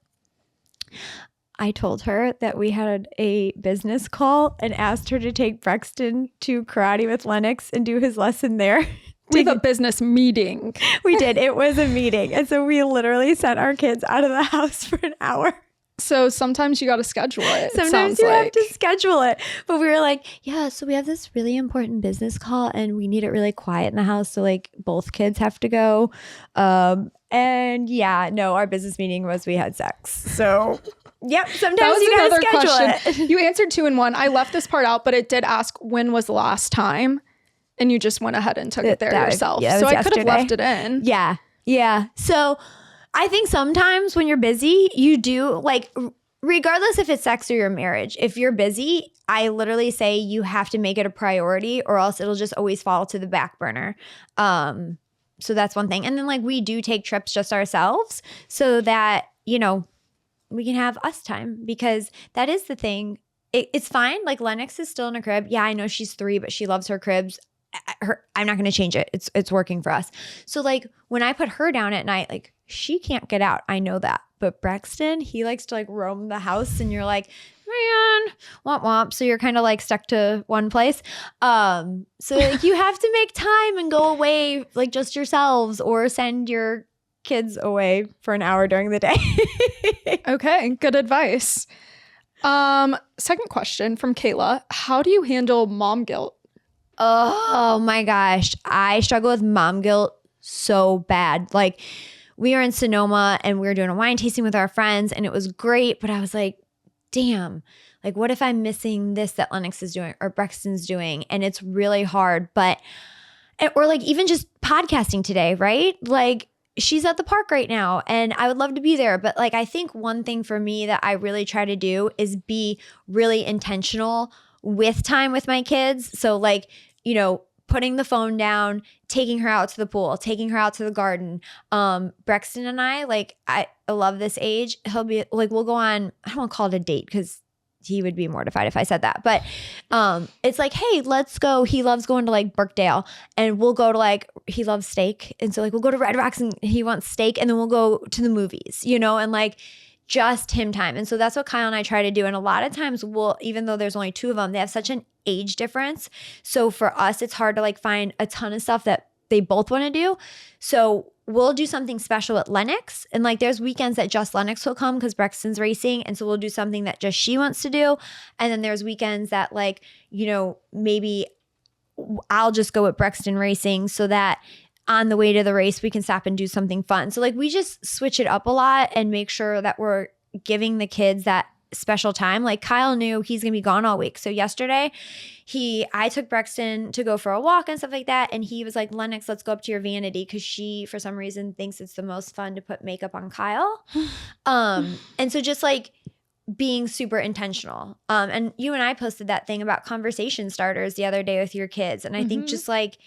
I told her that we had a business call and asked her to take Brexton to karate with Lennox and do his lesson there. We have a business meeting. We did. It was a meeting. And so we literally sent our kids out of the house for an hour. So sometimes you got to schedule it. Sometimes you have to schedule it. But we were like, yeah, so we have this really important business call and we need it really quiet in the house. So like both kids have to go. And yeah, no, our business meeting was we had sex. So yep, sometimes you got to schedule it. You answered 2 in 1. I left this part out, but it did ask when was the last time. And you just went ahead and took it there yourself. Yeah, so I could have left it in. Yeah. Yeah. So I think sometimes when you're busy, you do like, regardless if it's sex or your marriage, if you're busy, I literally say you have to make it a priority or else it'll just always fall to the back burner. So that's one thing. And then like we do take trips just ourselves so that, you know, we can have us time because that is the thing. It's fine. Like Lennox is still in a crib. Yeah, I know she's 3, but she loves her cribs. I'm not going to change it. It's working for us. So like when I put her down at night, like she can't get out. I know that. But Brexton, he likes to like roam the house and you're like, man, womp womp. So you're kind of like stuck to one place. So like you have to make time and go away like just yourselves or send your kids away for an hour during the day. Okay, good advice. Second question from Kayla. How do you handle mom guilt? Oh my gosh. I struggle with mom guilt so bad. Like we were in Sonoma and we were doing a wine tasting with our friends and it was great. But I was like, damn, like what if I'm missing this that Lennox is doing or Brexton's doing? And it's really hard. But, or like even just podcasting today, right? Like she's at the park right now and I would love to be there. But like, I think one thing for me that I really try to do is be really intentional with time with my kids. So like, you know, putting the phone down, taking her out to the pool, taking her out to the garden. Brexton and I, like, I love this age. He'll be like, we'll go on, I don't want to call it a date because he would be mortified if I said that. But it's like, hey, let's go. He loves going to like Brookdale and we'll go to like, he loves steak. And so like, we'll go to Red Rocks and he wants steak and then we'll go to the movies, you know, and like, just him time. And so that's what Kyle and I try to do. And a lot of times we'll, even though there's only 2 of them, they have such an age difference. So for us, it's hard to like find a ton of stuff that they both want to do. So we'll do something special at Lennox. And like there's weekends that just Lennox will come because Brexton's racing. And so we'll do something that just she wants to do. And then there's weekends that like, you know, maybe I'll just go with Brexton racing so that on the way to the race, we can stop and do something fun. So like we just switch it up a lot and make sure that we're giving the kids that special time. Like Kyle knew he's going to be gone all week. So yesterday I took Brexton to go for a walk and stuff like that. And he was like, Lennox, let's go up to your vanity. Cause she, for some reason, thinks it's the most fun to put makeup on Kyle. And so just like being super intentional. And you and I posted that thing about conversation starters the other day with your kids. And I think just like,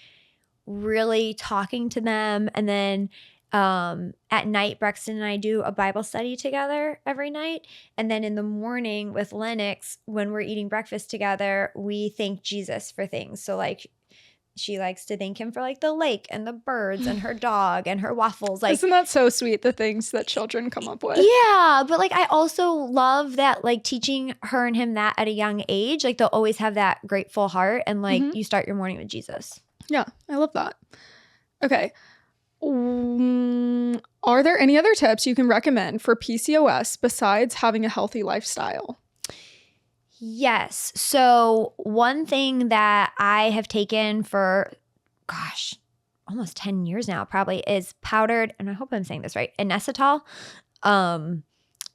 really talking to them. And then at night, Brexton and I do a Bible study together every night. And then in the morning with Lennox, when we're eating breakfast together, we thank Jesus for things. So like she likes to thank him for like the lake and the birds and her dog and her waffles. Like, isn't that so sweet, the things that children come up with? Yeah, but like I also love that, like teaching her and him that at a young age, like they'll always have that grateful heart, and like you start your morning with Jesus. Yeah, I love that. Okay. Are there any other tips you can recommend for PCOS besides having a healthy lifestyle? Yes. So one thing that I have taken for, gosh, almost 10 years now probably is powdered, and I hope I'm saying this right, inositol.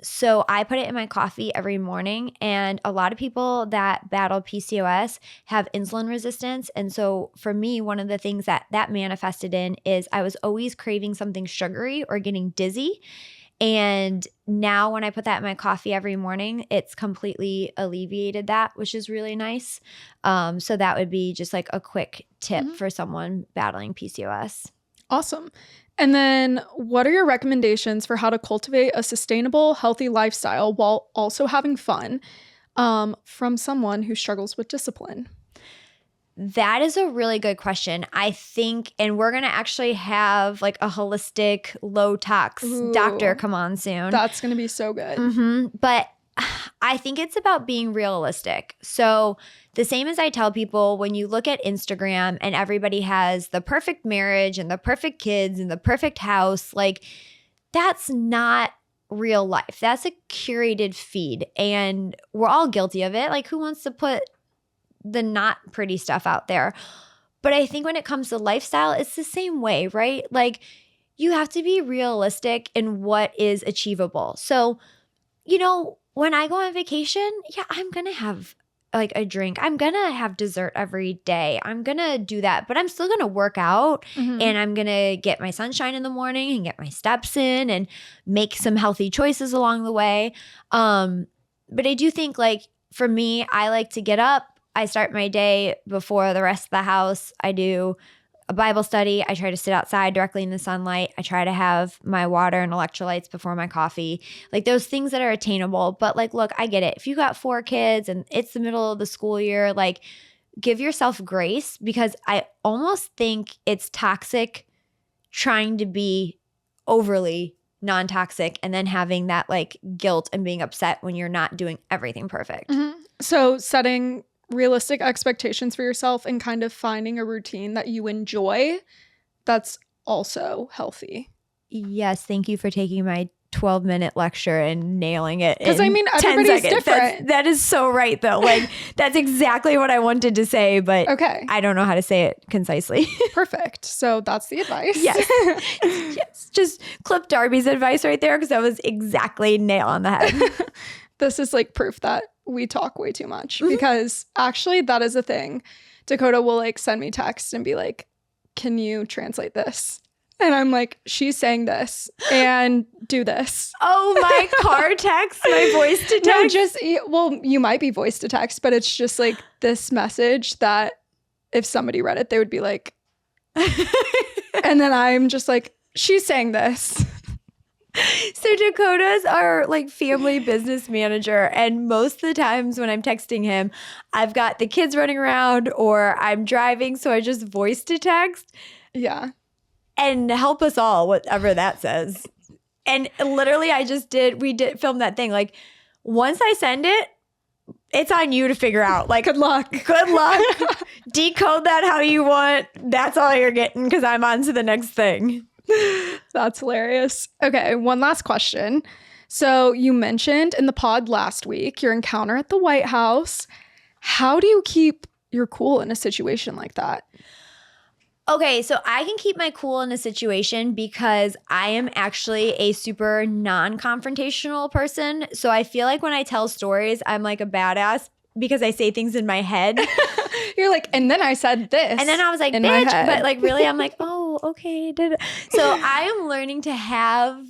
So I put it in my coffee every morning, and a lot of people that battle PCOS have insulin resistance. And so for me, one of the things that manifested in is I was always craving something sugary or getting dizzy. And now when I put that in my coffee every morning, it's completely alleviated that, which is really nice. So that would be just like a quick tip for someone battling PCOS. Awesome. And then what are your recommendations for how to cultivate a sustainable, healthy lifestyle while also having fun from someone who struggles with discipline? That is a really good question. I think, and we're going to actually have like a holistic low-tox doctor come on soon. That's going to be so good. But I think it's about being realistic. So the same as I tell people, when you look at Instagram and everybody has the perfect marriage and the perfect kids and the perfect house, like that's not real life. That's a curated feed, and we're all guilty of it. Like, who wants to put the not pretty stuff out there? But I think when it comes to lifestyle, it's the same way, right? Like, you have to be realistic in what is achievable. So, you know, when I go on vacation, yeah, I'm going to have like a drink. I'm going to have dessert every day. I'm going to do that, but I'm still going to work out, and I'm going to get my sunshine in the morning and get my steps in and make some healthy choices along the way. But I do think, like, for me, I like to get up. I start my day before the rest of the house. I do a Bible study. I try to sit outside directly in the sunlight. I try to have my water and electrolytes before my coffee. Like, those things that are attainable. But like, look, I get it. If you got 4 kids and it's the middle of the school year, like, give yourself grace, because I almost think it's toxic trying to be overly non-toxic and then having that like guilt and being upset when you're not doing everything perfect. So setting realistic expectations for yourself and kind of finding a routine that you enjoy, that's also healthy. Yes, thank you for taking my 12-minute lecture and nailing it. Because I mean, everybody's different. That is so right, though. Like, that's exactly what I wanted to say, but okay, I don't know how to say it concisely. Perfect. So that's the advice. Yes. Yes. Just clip Darby's advice right there, because that was exactly nail on the head. This is like proof that we talk way too much, because actually that is a thing. Dakota will like send me text and be like, can you translate this? And I'm like, she's saying this and do this. Oh, my car text, my voice to text? No, just, well, you might be voice to text, but it's just like this message that if somebody read it, they would be like, and then I'm just like, she's saying this. So Dakota's our like family business manager, and most of the times when I'm texting him, I've got the kids running around or I'm driving, so I just voice to text. Yeah. And help us all, whatever that says. And literally we did film that thing. Like, once I send it, it's on you to figure out. Like, good luck. Good luck. Decode that how you want. That's all you're getting, because I'm on to the next thing. That's hilarious. Okay, one last question. So you mentioned in the pod last week your encounter at the White House. How do you keep your cool in a situation like that? Okay, so I can keep my cool in a situation because I am actually a super non-confrontational person. So I feel like when I tell stories, I'm like a badass because I say things in my head. You're like, and then I said this. And then I was like, bitch. But like, really, I'm like, oh, okay. So I am learning to have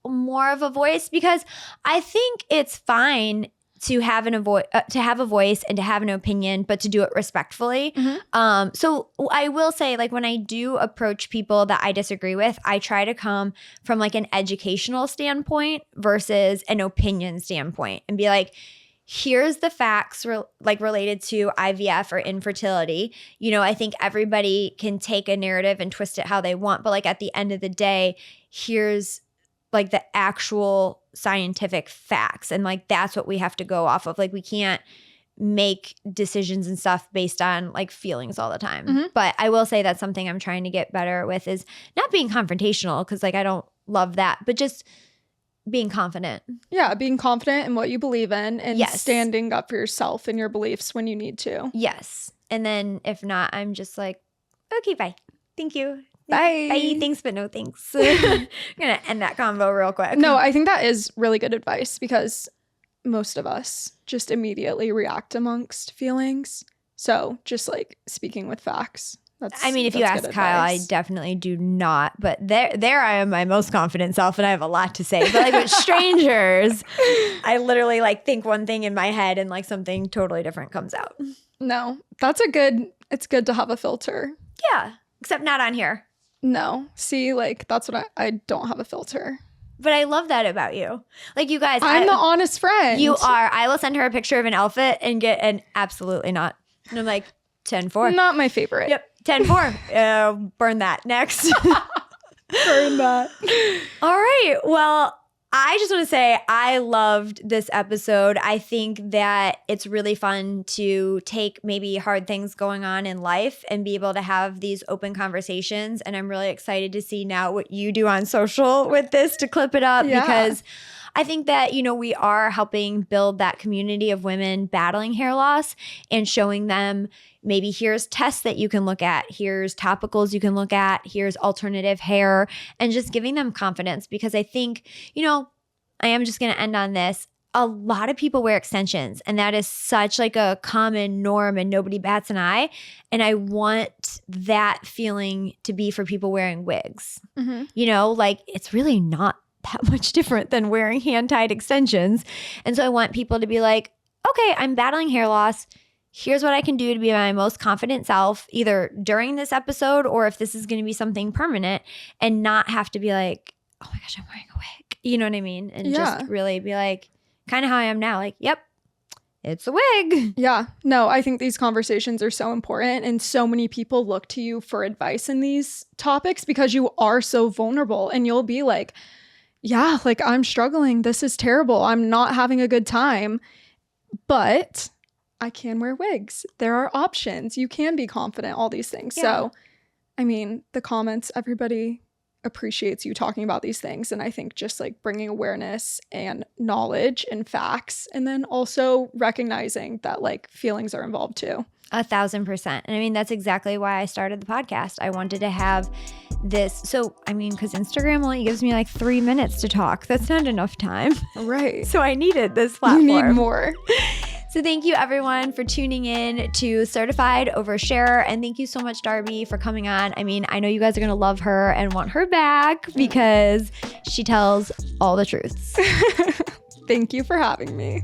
more of a voice, because I think it's fine to have a voice and to have an opinion, but to do it respectfully. So I will say, like, when I do approach people that I disagree with, I try to come from like an educational standpoint versus an opinion standpoint and be like, here's the facts related to IVF or infertility. You know, I think everybody can take a narrative and twist it how they want, but like at the end of the day, here's like the actual scientific facts. And like that's what we have to go off of. Like we can't make decisions and stuff based on like feelings all the time. Mm-hmm. But I will say that's something I'm trying to get better with is not being confrontational, because like I don't love that, but just being confident. Yeah, being confident in what you believe in and Yes. standing up for yourself and your beliefs when you need to. Yes. And then if not, I'm just like, okay, bye. Thank you. Bye. Bye. Thanks, but no thanks. I'm going to end that convo real quick. No, I think that is really good advice because most of us just immediately react amongst feelings. So just like speaking with facts. If you ask Kyle, I definitely do not. But there I am my most confident self and I have a lot to say. But like with strangers, I literally like think one thing in my head and like something totally different comes out. No, it's good to have a filter. Yeah, except not on here. No, see, like that's what I don't have a filter. But I love that about you. Like you guys. I'm the honest friend. You are. I will send her a picture of an outfit and get an absolutely not. And I'm like, 10-4. Not my favorite. Yep. 10-4. Burn that. Next. Burn that. All right. Well, I just want to say I loved this episode. I think that it's really fun to take maybe hard things going on in life and be able to have these open conversations. And I'm really excited to see now what you do on social with this to clip it up because I think that, you know, we are helping build that community of women battling hair loss and showing them maybe here's tests that you can look at, here's topicals you can look at, here's alternative hair, and just giving them confidence because I think, you know, I am just going to end on this. A lot of people wear extensions and that is such like a common norm and nobody bats an eye. And I want that feeling to be for people wearing wigs. Mm-hmm. You know, like it's really not that much different than wearing hand-tied extensions. And so I want people to be like, okay, I'm battling hair loss. Here's what I can do to be my most confident self, either during this episode or if this is going to be something permanent, and not have to be like, oh my gosh, I'm wearing a wig. You know what I mean? And just really be like, kind of how I am now. Like, yep, it's a wig. Yeah. No, I think these conversations are so important and so many people look to you for advice in these topics because you are so vulnerable and you'll be like, yeah, like I'm struggling. This is terrible. I'm not having a good time, but I can wear wigs. There are options. You can be confident, all these things. Yeah. So, I mean, the comments, everybody appreciates you talking about these things. And I think just like bringing awareness and knowledge and facts, and then also recognizing that like feelings are involved too. 1,000%. And I mean, that's exactly why I started the podcast. I wanted to have this. So, I mean, because Instagram only gives me like 3 minutes to talk. That's not enough time. Right. So I needed this platform. You need more. So thank you everyone for tuning in to Certified Oversharer. And thank you so much, Darby, for coming on. I mean, I know you guys are going to love her and want her back because she tells all the truths. Thank you for having me.